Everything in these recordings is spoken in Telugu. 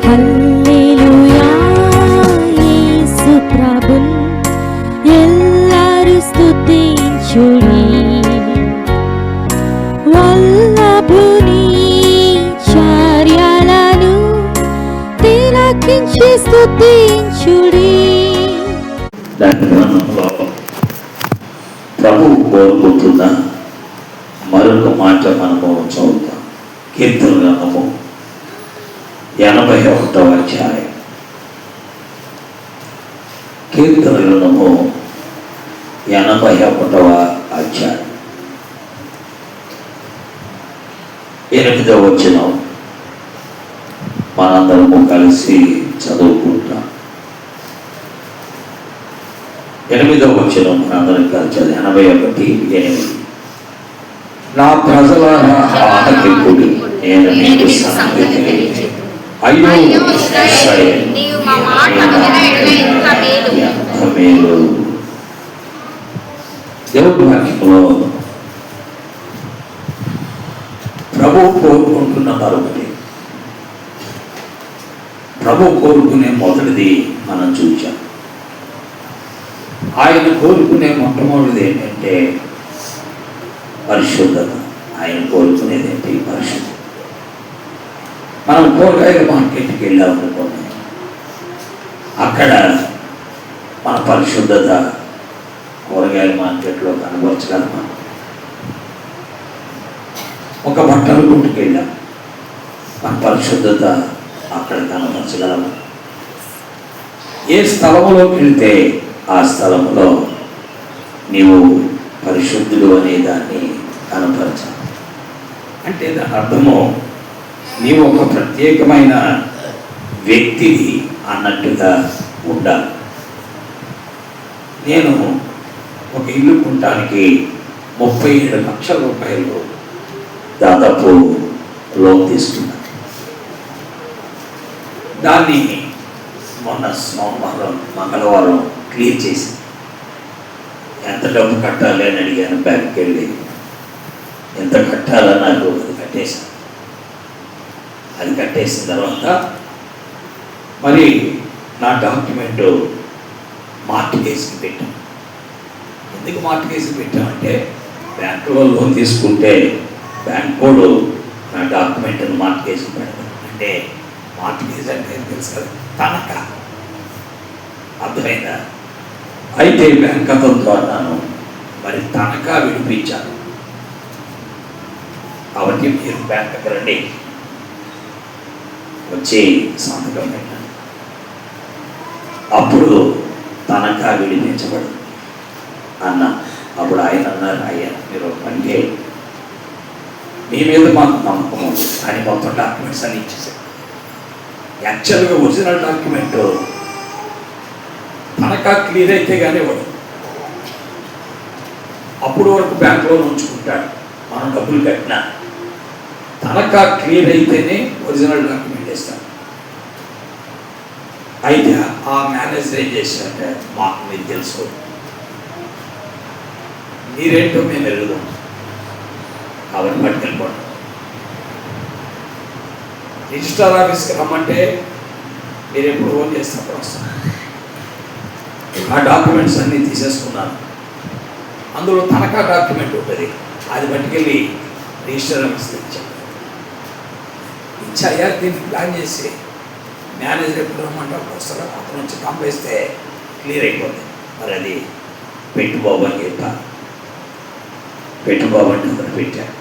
హల్లెలూయా యేసు ప్రభున్ ఎల్లరు స్తుతించుడి. వల్లభుని చర్యలను తిలకించి స్తుతించుడి. ప్రభువు కోరుకుంటున్న మరొక మాట మనము చదువుతాం. కీర్తన గ్రంథము 81వ అధ్యాయం. కీర్తన గ్రంథము 81వ అధ్యాయం 8వ వచనం మనందరము కలిసి చదువుకుంటాం. 8వ వచనం మనందరం కలిసి 81:8. నా ప్రజలారా ఆలకింపుడి, నేను మీకు సంగతి తెలియజేయుదును. అయ్యో ఇశ్రాయేలు, ఎంత మేలు. దేవుడి వాక్యంలో ప్రభువు కోరుకుంటున్న మరొకటి, ప్రభువు కోరుకునే మొదటిది మనం చూచాం. ఆయన కోరుకునే మొట్టమొదటిది ఏంటంటే పరిశుద్ధత. ఆయన కోరుకునేది ఏంటి? పరిశుద్ధత. మనం కూరగాయల మార్కెట్కి వెళ్ళామనుకోండి, అక్కడ మన పరిశుద్ధత కూరగాయల మార్కెట్లో కనబరచగలమా? ఒక బట్టల కొట్టుకు వెళ్ళాం, మన పరిశుద్ధత అక్కడ కనబరచగలమా? ఏ స్థలంలోకి వెళ్తే ఆ స్థలంలో నీవు పరిశుద్ధుడు అనే దాన్ని కనపరచాలి. అంటే దాని అర్థము నీవు ఒక ప్రత్యేకమైన వ్యక్తివి అన్నట్టుగా ఉండాలి. నేను ఒక ఇల్లు కొనడానికి 37 లక్షల రూపాయలు దాదాపు లోన్ తీసుకున్నాను. దాన్ని మొన్న సోమవారం మంగళవారం క్లియర్ చేసి ఎంత డబ్బు కట్టాలి అని అడిగాను. బ్యాంక్కి వెళ్ళి ఎంత కట్టాలని నాకు అది కట్టేశాను. అది కట్టేసిన తర్వాత మరి నా డాక్యుమెంట్ మార్టిగేజ్కి పెట్టాం. ఎందుకు మార్టిగేజ్కి పెట్టామంటే బ్యాంకులో లోన్ తీసుకుంటే బ్యాంక్ కోడ్ నా డాక్యుమెంట్ని మార్టిగేజ్కి పెడతాం. అంటే మార్టిగేజ్ అంటే తెలుసు కదా, తనఖా. అర్థమైందా? అయితే బ్యాంక్ అకౌంట్ ద్వారా మరి తనఖా విడిపించాను. కాబట్టి మీరు బ్యాంక్కి రండి, వచ్చి సంతకం పెట్టండి, అప్పుడు తనఖా విడిపించబడు అన్న. అప్పుడు ఆయన అన్నారు, అయ్యా మీరు పని చేయండి, మీ మీద మాకు నమ్మకం ఉంది అని మొత్తం డాక్యుమెంట్స్ అన్ని ఇచ్చేసారు. యాక్చువల్గా ఒరిజినల్ డాక్యుమెంట్ తనఖా క్లియర్ అయితే కానీ వాడు అప్పుడు వరకు బ్యాంకులో ఉంచుకుంటాడు. మనం డబ్బులు కట్టినా తనఖా క్లియర్ అయితేనే ఒరిజినల్ డాక్యుమెంట్ ఇస్తాడు. అయితే ఆ మేనేజర్ ఏం చేశారంటే, మాకు మీరు తెలుసు, మీరేంటో మేము ఎరుగుదాం, కాబట్టి పట్టుకెళ్ళిపోండి. రిజిస్టర్ ఆఫీస్కి రమ్మంటే మీరు ఎప్పుడు ఫోన్ చేసినప్పుడు వస్తాను. ఆ డాక్యుమెంట్స్ అన్నీ తీసేసుకున్నాను. అందులో తనఖా డాక్యుమెంట్ ఉంటుంది, అది పట్టుకెళ్ళి రిజిస్టర్ ఆఫీస్కి ఇచ్చాయా. దీన్ని ప్లాన్ చేసి మేనేజర్ ఎప్పుడు రమ్మంటే అప్పుడు వస్తారో అతను వచ్చి పంపిస్తే క్లియర్ అయిపోతుంది. మరి అది పెట్టుబాబు అని చెప్పా. పెట్టుబాబు అంటే అతను పెట్టాను.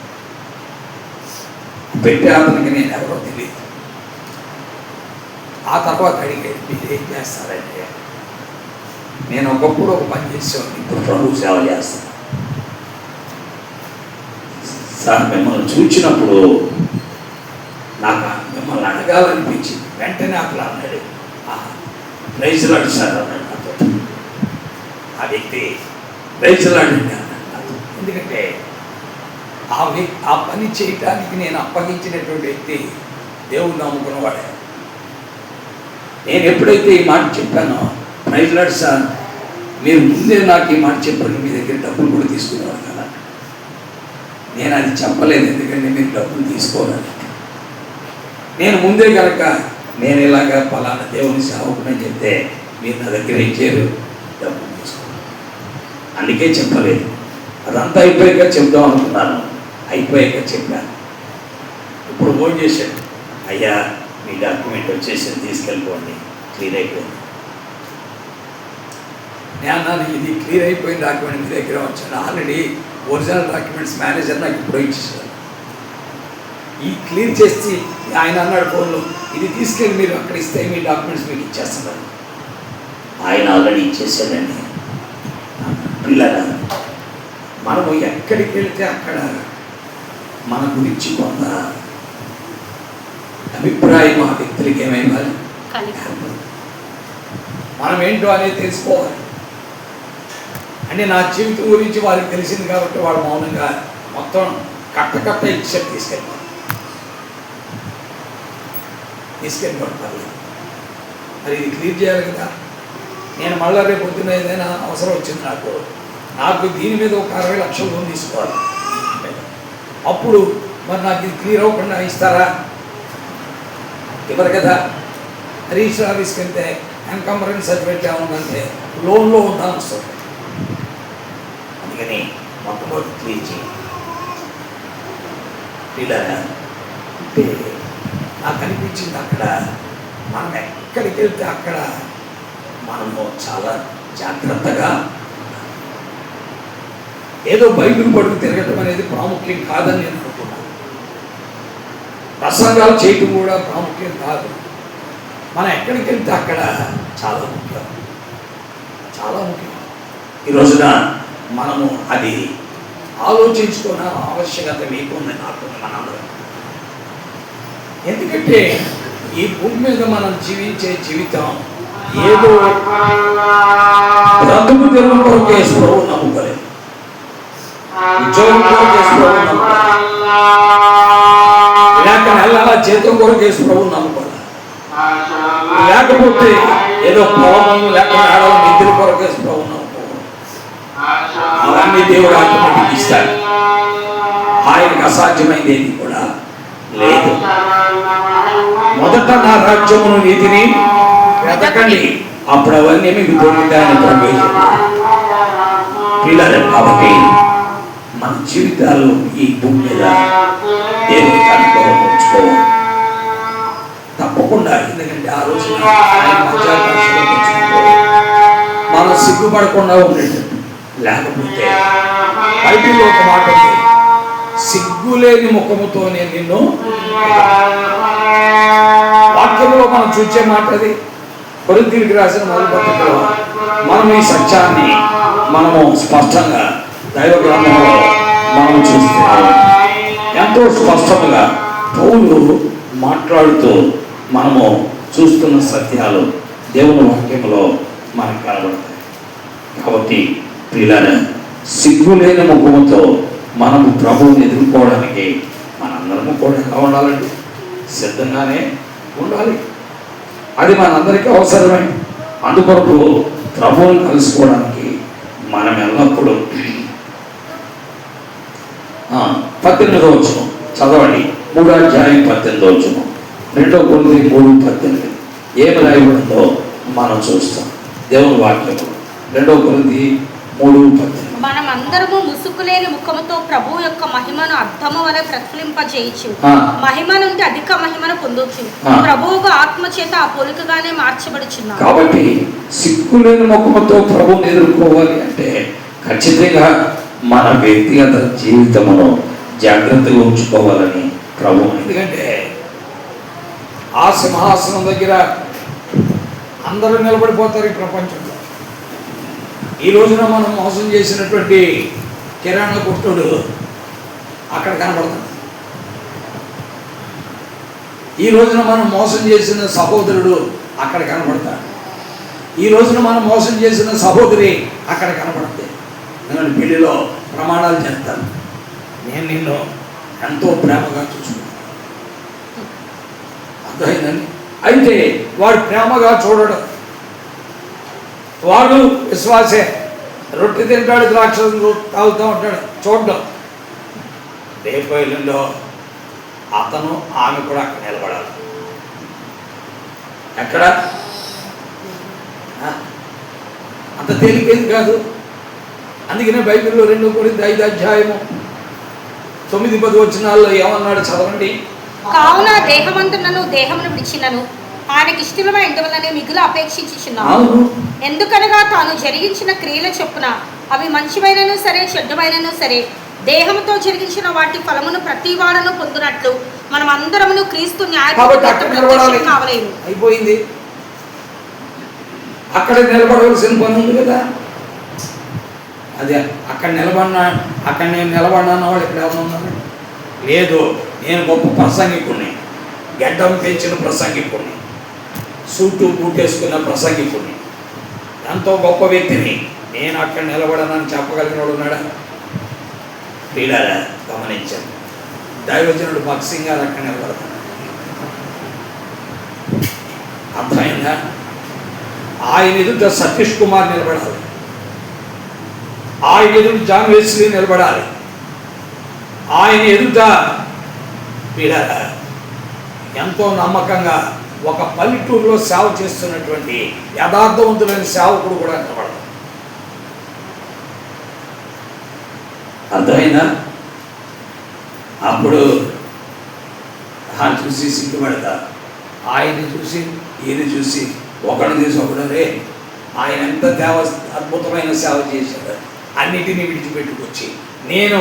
పెట్టే అతనికి నేను ఎవరో తెలియదు. ఆ తర్వాత అడిగేది, మీరు ఏం చేస్తారంటే, నేను ఒకప్పుడు ఒక పని చేసేవాడిని, ఇప్పుడు ప్రభు సేవ చేస్తాను సార్. మిమ్మల్ని చూసినప్పుడు నాకు మిమ్మల్ని అడగాలనిపించింది. వెంటనే అట్లా అన్నాడు, ప్రైజ్లాడు సార్ అన్నాడు నాతో. ఆ వ్యక్తి ప్రైజ్లాడు అన్నాడు నాతో. ఎందుకంటే ఆ పని చేయటానికి నేను అప్పగించినటువంటి వ్యక్తి దేవుడు నమ్ముకున్నవాడే. నేను ఎప్పుడైతే ఈ మాట చెప్పానో, ప్రైజ్లాడు సార్ మీరు ముందే నాకు ఈ మాట చెప్పండి, మీ దగ్గర డబ్బులు కూడా తీసుకునేవాడు కదా. నేను అది చెప్పలేదు, ఎందుకంటే మీరు డబ్బులు తీసుకోవాలి. నేను ముందే కనుక నేను ఇలాగా పలానా దేవుని సేవకుని చెప్తే మీరు నా దగ్గర ఇచ్చారు, డబ్బులు తీసుకోండి. అందుకే చెప్పలేదు. అదంతా అయిపోయాక చెప్దాం అనుకున్నాను, అయిపోయాక చెప్పాను. ఇప్పుడు ఫోన్ చేశాడు, అయ్యా మీ డాక్యుమెంట్ వచ్చేసి తీసుకెళ్ళిపోండి, క్లియర్ అయిపోయింది. నేను అన్నాను, ఇది క్లియర్ అయిపోయిన డాక్యుమెంట్ మీ దగ్గర వచ్చాను, ఆల్రెడీ ఒరిజినల్ డాక్యుమెంట్స్ మేనేజర్ నాకు ఇప్పుడు ఇచ్చేసాను. ఈ క్లియర్ చేసి ఆయన అన్నాడు ఫోన్లో, ఇది తీసుకెళ్ళి మీరు అక్కడ ఇస్తే మీ డాక్యుమెంట్స్ మీకు ఇచ్చేస్తున్నారు. ఆయన ఆల్రెడీ ఇచ్చేసాడండి. పిల్లల మనము ఎక్కడికి వెళితే అక్కడ మన గురించి కొంత అభిప్రాయం ఆ వ్యక్తులకి ఏమైవాలి, మనం ఏంటో అనేది తెలుసుకోవాలి. అంటే నా జీవితం గురించి వారికి తెలిసింది కాబట్టి వాడు మౌనంగా మొత్తం కట్ట ఇచ్చారు, తీసుకెళ్ళిపోవాలి పర్లేదు. మరి ఇది క్లియర్ చేయాలి కదా. నేను మళ్ళీ రేపు పొద్దున్న ఏదైనా అవసరం వచ్చింది నాకు దీని మీద ఒక 60 లక్షల లోన్ తీసుకోవాలి. అప్పుడు మరి నాకు ఇది క్లియర్ అవ్వకుండా ఇస్తారా? ఇవ్వరు కదా. రిజిస్టర్ ఆఫీస్కి వెళ్తే ఎన్కంబరెన్స్ సర్టిఫికేట్ ఏముందంటే లోన్లో ఉందా వస్తుంది. అందుకని మొట్టమొదటి క్లియర్ చేయాలి. ఇలా అంటే నాకు అనిపించింది, అక్కడ మనం ఎక్కడికి వెళ్తే అక్కడ మనము చాలా జాగ్రత్తగా, ఏదో బైబిల్ పడుకు తిరగటం అనేది ప్రాముఖ్యం కాదని నేను అనుకున్నాను. ప్రసంగాలు చేయటం కూడా ప్రాముఖ్యం కాదు. మనం ఎక్కడికి వెళ్తే అక్కడ చాలా ముఖ్యం, చాలా ముఖ్యం. ఈ రోజున మనము అది ఆలోచించుకున్న ఆవశ్యకత మీకుంది, నాకుంది, మనందరం. ఎందుకంటే ఈ భూమి మీద మనం జీవించే జీవితం ఏదో బ్రతుకు తెరువు కొరకు యేసు ప్రభువు నమ్ముకోలేదు, ఉద్యోగం కొరకు యేసు ప్రభువు నమ్ముకోలేదు, లేక నెలల జీతం కొరకు యేసు ప్రభువు నమ్ముకోలేదు, లేకపోతే ఏదో పొలము లేక ఆడవ నిద్ర కొరకు యేసు ప్రభువు నమ్ముకోలేదు. అవన్నీ దేవుడు ఆటోమేటిక్ ఇస్తాడు. ఆయనకు అసాధ్యమైనది ఏది కూడా లేదు. మొదట నా రాజ్యమును నీతిని వెతకండి, అప్పుడు అవన్నీ మీకు దొరుకుతాయని ప్రభు. పిల్లలు కాబట్టి మన జీవితాలు ఈ భూమి మీద దేవుని కనుకోవడం ఉంచుకోవాలి తప్పకుండా. ఎందుకంటే ఆ రోజు మనం సిగ్గుపడకుండా ఉండేటట్టు. లేకపోతే బైబిల్లో ఒక మాట ఉంది, సిగ్గులేని ముఖముతో నేను నిన్ను. వాక్యంలో మనం చూసే మాట అది. కొరింథీయులకు రాసిన మొదటి పత్రికలో మనం ఈ సత్యాన్ని మనము స్పష్టంగా దైవ గ్రంథంలో మనం చూస్తున్నాం. ఎంతో స్పష్టంగా పౌలు మాట్లాడుతూ మనము చూస్తున్న సత్యాలు దేవుని వాక్యంలో మనకు కనబడతాయి. కాబట్టి ప్రియులారా, సిగ్గులేని ముఖముతో మనము ప్రభువుని ఎదుర్కోవడానికి మనందరము కూడా ఎలా ఉండాలండి? సిద్ధంగానే ఉండాలి. అది మనందరికీ అవసరమే. అందుకొరకు ప్రభువుని కలుసుకోవడానికి మనం ఎల్లప్పుడూ 18వ వచనం చదవండి. 3వ అధ్యాయం 18వ వచనం, 2 కొరింథీ 3:18 ఏమి రాయబడిందో మనం చూస్తాం దేవుని వాక్యంలో. 2 కొరింథీ 3:18 మనమందరము ముసుగులేని ముఖముతో ప్రభువు యొక్క మహిమను అర్థము వలె ప్రతిఫలింపజేయచ్చు, మహిమ నుండి అధిక మహిమను పొందొచ్చు, ప్రభువుకు ఆత్మ చేత ఆ పోలికగానే మార్చబడుచున్నాం. కాబట్టి సిగ్గులేని ముఖముతో ప్రభువుని ఎదుర్కోవాలి అంటే ఖచ్చితంగా మన వ్యక్తిగత జీవితమును జాగ్రత్తగా ఉంచుకోవాలని ప్రభువు. ఎందుకంటే ఆ సింహాసనం దగ్గర అందరూ నిలబడిపోతారు ఈ ప్రపంచంలో. ఈ రోజున మనం మోసం చేసినటువంటి కిరాణా కొట్టుడు అక్కడ కనబడతాడు. ఈ రోజున మనం మోసం చేసిన సహోదరుడు అక్కడ కనబడతాడు. ఈ రోజున మనం మోసం చేసిన సహోదరి అక్కడ కనబడతాయి. నేను పెళ్లిలో ప్రమాణాలు చేస్తాను, నేను నిన్ను ఎంతో ప్రేమగా చూసుకుంటాను, అర్థమైందండి. అయితే వాడు ప్రేమగా చూడడం, వాడు విశ్వాసే, రొట్టె తింటాడు, ద్రాక్ష తాగుతూ ఉంటాడు, చూడడం. రేపు ఎల్లుండో అతను ఆమె కూడా అక్కడ నిలబడాలి. ఎక్కడ అంత తేలికేది కాదు. అందుకనే బైబిల్లో 2 కొరింథీ 5 అధ్యాయము 9-10 వచనాల్లో ఏమన్నాడు చదవండి. కావున దేహమందునను దేహమును విడిచినను ఆయనకి ఇష్టమైన ఇందువలనే మిగులు అపేక్షించుచున్నాను. ఎందుకనగా తాను జరిగించిన క్రియల చొప్పున అవి మంచివైనను సరే చెడ్డమైనను సరే దేహంతో జరిగించిన వాటి ఫలమును ప్రతి వాడను పొందునట్లు మనం అందరమును క్రీస్తు న్యాయపీఠం కావలేము. అయిపోయింది. అక్కడ నిలబడవలసిన పని ఉంది కదా. అదే అక్కడ నేను నిలబడిన వాడు ఇక్కడ ఎవరు ఉన్నారు? లేదు, నేను గొప్ప ప్రసంగికుడిని, గడ్డం పెంచిన ప్రసంగికుడిని, సూటు బూటేసుకున్న ప్రసంగికుడిని, ఎంతో గొప్ప వ్యక్తిని, నేను అక్కడ నిలబడనని చెప్పగలిగిన వాడు ఉన్నాడా? వీళ్ళారా గమనించాను. దైవజనుడు భగత్ సింగ్ గారు అక్కడ నిలబడతాడు. అర్థమైందా? ఆయన ఎదుట సతీష్ కుమార్ నిలబడాలి, ఆయన ఎదుట జాన్ వెస్లీ నిలబడాలి, ఆయన ఎదుట వీళ్ళారా ఎంతో నమ్మకంగా ఒక పల్లెటూరులో సేవ చేస్తున్నటువంటి యథార్థవంతులైన సేవకుడు కూడా నిలబడతాడు. అర్థమైందా? అప్పుడు చూసి సిగ్గుపడతా, ఆయన్ని చూసి ఈయన చూసి ఒకరిని చూసి ఒకడే ఆయన ఎంత అద్భుతమైన సేవ చేశాడు. అన్నిటినీ విడిచిపెట్టుకొచ్చి నేను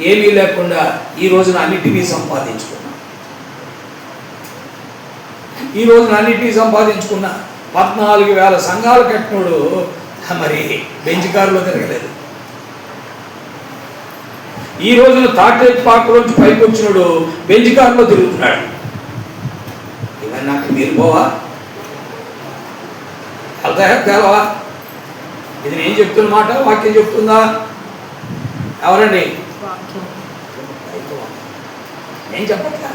ఏమీ లేకుండా ఈ రోజున అన్నిటినీ సంపాదించుకున్నా, ఈ రోజున అన్నిటినీ సంపాదించుకున్నా. 14,000 సంఘాలు కట్టినోడు మరి బెంచ్ కారులో తిరగలేదు. ఈ రోజున తాటేట్ పార్కులోంచి పైకి వచ్చినాడు బెంచ్ కారులో తిరుగుతున్నాడు. ఇవన్నీ నాకు మీరు పోవా? వెళ్తాయా తేలవా? ఇది నేను చెప్తున్న మాట వాక్యం చెప్తుందా? ఎవరండి? నేను చెప్పట్లా,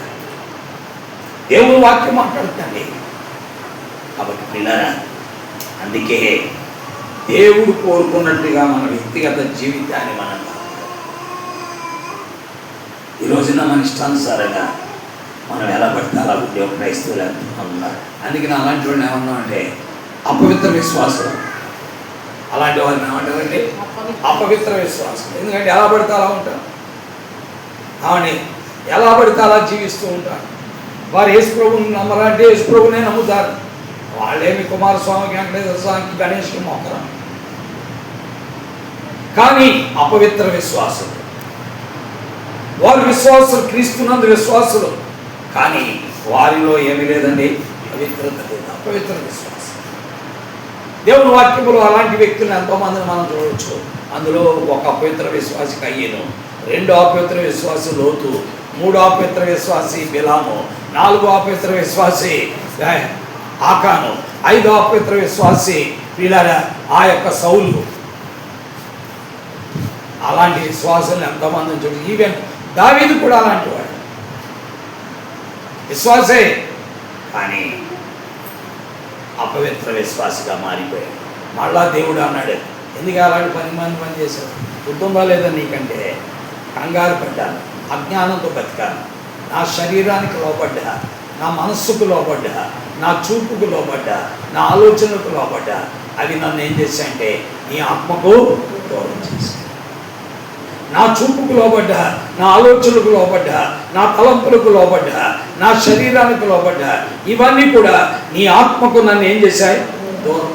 దేవుడు వాక్యం మాట్లాడుతుంది. కాబట్టి పిల్లరా, అందుకే దేవుడు కోరుకున్నట్టుగా మన వ్యక్తిగత జీవితాన్ని మనం ఈ రోజున మన ఇష్టానుసారంగా మనం ఎలా పడితే అలా ఉండే క్రైస్తవులు ఉన్నారు. అందుకే నా అలాంటి వాడిని ఏమన్నా అంటే అపవిత్ర విశ్వాసం. అలాంటి వారిని ఏమంటారండి? అపవిత్ర విశ్వాసం. ఎందుకంటే ఎలా పడితే అలా ఉంటారు, ఆమె ఎలా పడితే అలా జీవిస్తూ ఉంటారు. వారు యేసుప్రభుని నమ్మరంటే యేసుప్రభునే నమ్ముతారు. వాళ్ళేమి కుమారస్వామికి, వెంకటేశ్వర స్వామికి, గణేష్కి మొక్కరు. కానీ అపవిత్ర విశ్వాసం. వారి విశ్వాసులు క్రీస్తునందు విశ్వాసులు, కానీ వారిలో ఏమీ లేదండి, పవిత్రత లేదు, అపవిత్ర విశ్వాసం. దేవుని వాక్యములో అలాంటి వ్యక్తులను ఎంతోమందిని మనం చూడవచ్చు. అందులో ఒక అపవిత్ర విశ్వాసి కయ్యను, 2 అపవిత్ర విశ్వాసి లోతు, 3 అపవిత్ర విశ్వాసి బిలాము, 4 అపవిత్ర విశ్వాసి ఆకాను, 5 అపవిత్ర విశ్వాసి వీళ్ళ ఆ యొక్క సౌలు. అలాంటి విశ్వాసాలను ఎంతోమందిని చూడు. ఈవెన్ దావీదు కూడా అలాంటి వాడు, విశ్వాసే, కానీ అపవిత్ర విశ్వాసిగా మారిపోయాడు. మళ్ళా దేవుడు అన్నాడు, ఎందుకు అలాంటి 10 మంది పని చేశాడు? కుటుంబం లేదా నీకంటే కంగారు పడ్డాను, అజ్ఞానంతో బతికాను, నా శరీరానికి లోపడ్డా, నా మనస్సుకు లోపడ్డా, నా చూపుకు లోపడ్డా, నా ఆలోచనలకు లోపడ్డా. అవి నన్ను ఏం చేశాయంటే నీ ఆత్మకు దూరం చేశాయి. నా చూపుకు లోబడ్డా, నా ఆలోచనలకు లోబడ్డా, నా తలంపులకు లోబడ్డా, నా శరీరానికి లోబడ్డా, ఇవన్నీ కూడా నీ ఆత్మకు నన్ను ఏం చేశాయి? దూరం.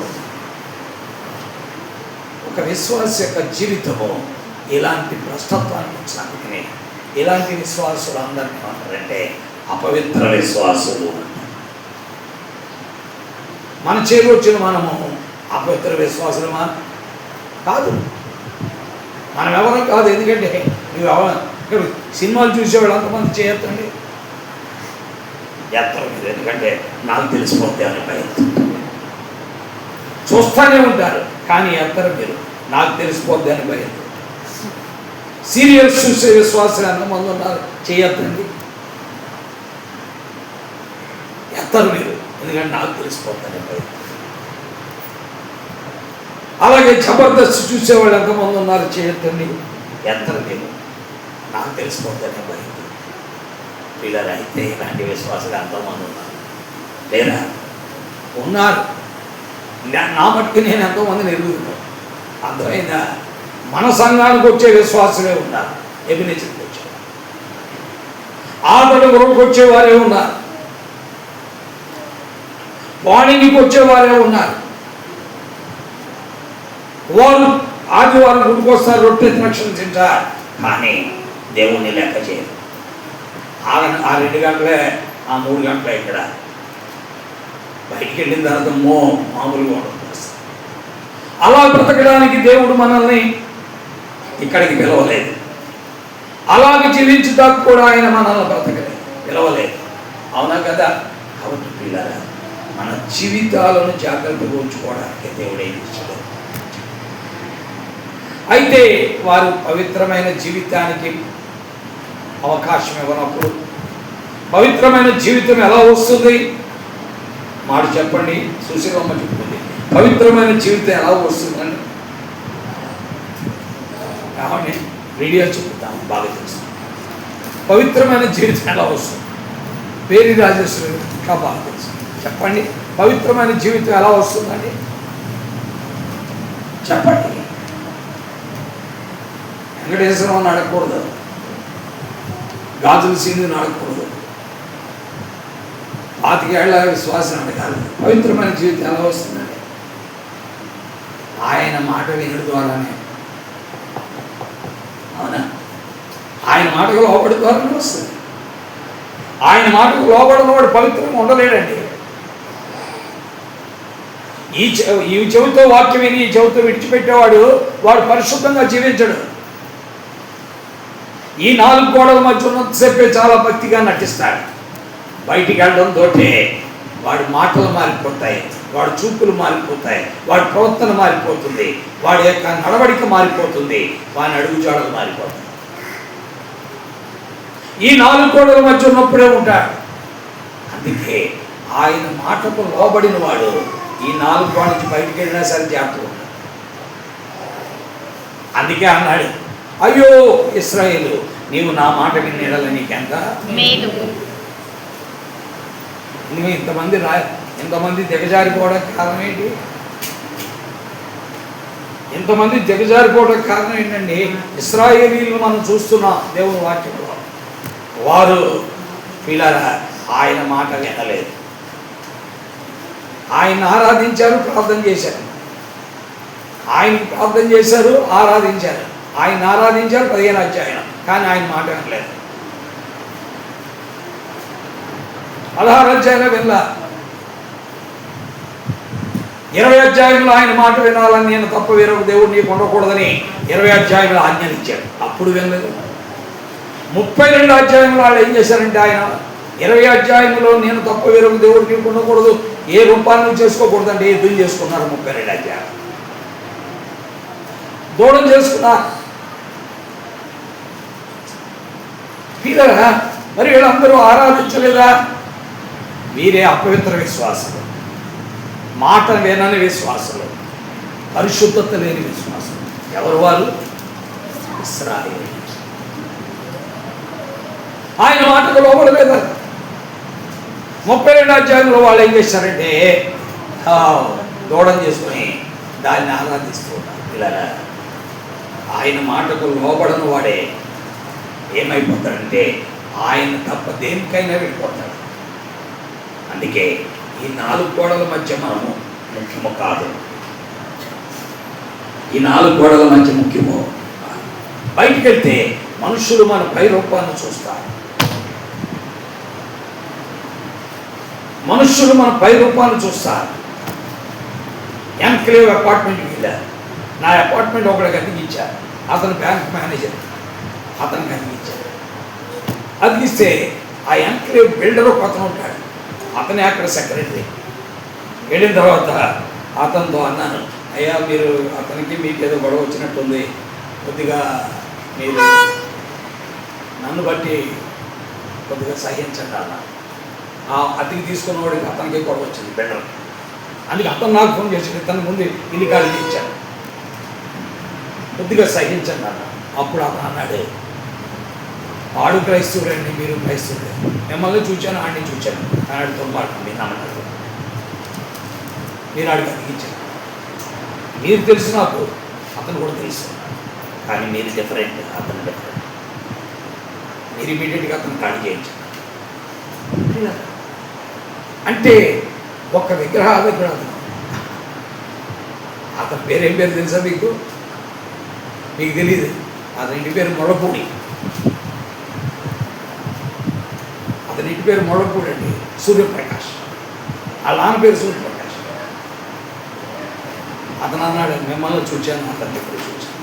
ఒక విశ్వాస యొక్క జీవితము ఇలాంటి భ్రష్టత్వానికి వచ్చినందుకనే ఇలాంటి విశ్వాసులు అందరినీ ఏమంటారంటే అపవిత్ర విశ్వాసులు. మన చేరు వచ్చిన మనము అపవిత్ర విశ్వాసులమా? కాదు, మనం ఎవరం కాదు. ఎందుకంటే నువ్వు ఇక్కడ సినిమాలు చూసేవాళ్ళు అంతమంది చేయొద్దండి, ఎత్తరు మీరు. ఎందుకంటే నాకు తెలిసిపోతే అని భయం చూస్తూనే ఉంటారు, కానీ ఎత్తరు మీరు, నాకు తెలిసిపోద్ది అని భయం. సీరియల్స్ చూసే విశ్వాసాలు ఎంతమంది ఉన్నారు? చేయొద్దండి, ఎత్తరు మీరు, ఎందుకంటే నాకు తెలిసిపోద్దని భయం. అలాగే జబర్దస్త్ చూసేవాళ్ళు ఎంతమంది ఉన్నారు? చేయొద్దండి, ఎత్తరు మీరు, నాకు తెలిసిపోద్దని భయం. పిల్లలు అయితే ఇలాంటి విశ్వాసాలు ఎంతమంది ఉన్నారు? లేదా ఉన్నారు. నా మట్టుకు నేను ఎంతోమందిని ఎరుగుతున్నాను. అర్థమైందా? మన సంఘానికి వచ్చే విశ్వాసులే ఉన్నారు. ఎబినేచర్కి వచ్చేవారు, ఆటలు గురువుకి వచ్చేవారే ఉన్నారు, వాణికి వచ్చేవారే ఉన్నారు. వాళ్ళు ఆదివారం గుడికి వస్తారు, రొట్టె రక్షణ తింటారు, కానీ దేవుణ్ణి లెక్క చేయరు. ఆ 2 గంటలే, ఆ 3 గంటలే ఇక్కడ. బయటికి వెళ్ళిన తర్వాత మామూలుగా ఉండదు. అలా బ్రతకడానికి దేవుడు మనల్ని ఇక్కడికి పిలవలేదు. అలాగే జీవించుదాకా కూడా ఆయన మనల్ని బ్రతకలేదు, పిలవలేదు. అవునా కదా? కాబట్టి పిల్లరా, మన జీవితాలను జాగ్రత్తగా ఉంచుకోవడానికి దేవుడు ఏం ఇచ్చాడు. అయితే వారు పవిత్రమైన జీవితానికి అవకాశం ఇవ్వనప్పుడు పవిత్రమైన జీవితం ఎలా వస్తుంది? మాట చెప్పండి. సుశీలమ్మ చెప్తుంది, పవిత్రమైన జీవితం ఎలా వస్తుందని. కాబట్టి వీడియో చెప్తాము, బాగా తెలుసు. పవిత్రమైన జీవితం ఎలా వస్తుంది? పేరు రాజేశ్వరి ఇంకా బాగా తెలుసు. చెప్పండి, పవిత్రమైన జీవితం ఎలా వస్తుందండి? చెప్పండి. వెంకటేశ్వరం అడగకూడదు, గాజుల సింధుని అడగకూడదు, 25 ఏళ్ల విశ్వాసం అడగాలి. పవిత్రమైన జీవితం ఎలా వస్తుందండి? ఆయన మాట వినడం ద్వారానే. అవునా? ఆయన మాటకు లోబడి ద్వారానే వస్తుంది. ఆయన మాటకు లోబడిన వాడు పవిత్రంగా ఉండలేడండి. ఈ చెవితో వాక్యం విని ఈ చెవితో విడిచిపెట్టేవాడు వాడు పరిశుద్ధంగా జీవించడు. ఈ 4 గోడల మధ్య ఉన్నంతసేపే చాలా భక్తిగా నటిస్తాడు. బయటికి వెళ్ళడంతో వాడి మాటలు మారిపోతాయి, వాడి చూపులు మారిపోతాయి, వాడి ప్రవర్తన మారిపోతుంది, వాడి యొక్క నడవడిక మారిపోతుంది, వాడి అడుగుజాడలు మారిపోతాయి. ఈ 4 గోడల మధ్య ఉన్నప్పుడే ఉంటాడు. అందుకే ఆయన మాటకు లోబడిన వాడు ఈ 4 గోడల నుంచి బయటికి వెళ్ళినా సరే జాగ్రత్తగా ఉంటాడు. అందుకే అన్నాడు, అయ్యో ఇశ్రాయేలు, నీవు నా మాట వినేడల నీకెంత మేలు. నువ్వు ఇంతమంది దిగజారిపోవడానికి కారణం ఏంటి? ఇంతమంది దిగజారిపోవడానికి కారణం ఏంటండి? ఇశ్రాయేలీలు మనం చూస్తున్నాం దేవుని వాక్యంలో. వారు పిల్లరా ఆయన మాట వినలేదు. ఆయన ఆరాధించారు, ప్రార్థన చేశారు. ఆయన ప్రార్థన చేశారు, ఆరాధించారు. ఆయన ఆరాధించారు 15 అధ్యాయం, కానీ ఆయన మాట వినలేదు. 16 అధ్యాయంలో వినలా. 20 అధ్యాయంలో ఆయన మాట వినాలని నేను తప్ప వేరొక దేవుడు నీకు ఉండకూడదని 20 అధ్యాయంలో ఆజ్ఞలిచ్చాడు, అప్పుడు వినలేదు. 32 అధ్యాయంలో వాళ్ళు ఏం చేశారంటే ఆయన 20 అధ్యాయంలో నేను తప్ప వేరొక దేవుడు నీకు ఉండకూడదు, ఏ రూపాన్ని చేసుకోకూడదంటే ఎద్దులు చేసుకున్నారు. 32 అధ్యాయం దూడం చేసుకున్నారు. పిల్లరా, మరి వీళ్ళందరూ ఆరాధించలేదా? వీరే అపవిత్ర విశ్వాసులు, మాట వినని విశ్వాసులు, పరిశుద్ధత లేని విశ్వాసులు. ఎవరు వారు? ఇశ్రాయేలు. ఆయన మాటకు లోబడలేదు. 32 అధ్యాయంలో వాళ్ళు ఏం చేశారంటే దూడం చేసుకుని దాన్ని ఆరాధిస్తూ ఉన్నారు. పిల్లరా, ఆయన మాటకు లోబడని వాడే ఏమైపోతాడంటే ఆయన తప్ప దేనికైనా వెళ్ళిపోతాడు. అందుకే ఈ 4 గోడల మధ్య మనము ముఖ్యము కాదు. ఈ 4 గోడల మధ్య ముఖ్యము. బయటికి వెళ్తే మనుషులు మన పై రూపాన్ని చూస్తారు. మనుషులు మన పై రూపాన్ని చూస్తారు. ఎన్క్లేవ్ అపార్ట్మెంట్కి వెళ్ళారు. నా అపార్ట్మెంట్ ఒకటి అతికిచ్చారు. అతను బ్యాంక్ మేనేజర్, అతనికి అతికిచ్చారు. అతికిస్తే ఆ ఎన్క్లేవ్ బిల్డర్ ఒక అతను ఉంటాడు, అతనే అక్కడ సెక్రటరీ. వెళ్ళిన తర్వాత అతనితో అన్నాను, అయ్యా మీరు అతనికి మీకు ఏదో గొడవ వచ్చినట్టుంది, కొద్దిగా మీరు నన్ను బట్టి కొద్దిగా సహించండి అన్న. ఆ అతికి తీసుకున్న వాడికి అతనికి గొడవ వచ్చింది బిల్డర్. అందుకే అతను నాకు ఫోన్ చేసి తన ముందు ఇల్లు ఖాళీ ఇచ్చాను, కొద్దిగా సహించండి అన్న. అప్పుడు అతను అన్నాడు, వాడు క్రైస్తవుడండి, మీరు క్రైస్తవుడే, మిమ్మల్ని చూచాను, ఆడిని చూచాను, ఆడితో మాట విన్నామన్నారు. మీరు ఆడికి అతికించారు. మీరు తెలుసు, నాకు అతను కూడా తెలుసు, కానీ మీరు డిఫరెంట్, అతను డిఫరెంట్. మీరు ఇమీడియట్గా అతను ఖాళీ చేయించారు. అంటే ఒక్క విగ్రహాధికుడు అతని పేరు ఏం పేరు తెలుసా మీకు? మీకు తెలియదు. అతని ఇంటి పేరు మొడపూడి. అతని ఇంటి పేరు మొడపూడి అండి, సూర్యప్రకాష్. వాళ్ళ నాన్న పేరు సూర్యప్రకాష్. అతను అన్నాడు, మిమ్మల్ని చూచాను, అతన్ని ఎప్పుడు చూచాను.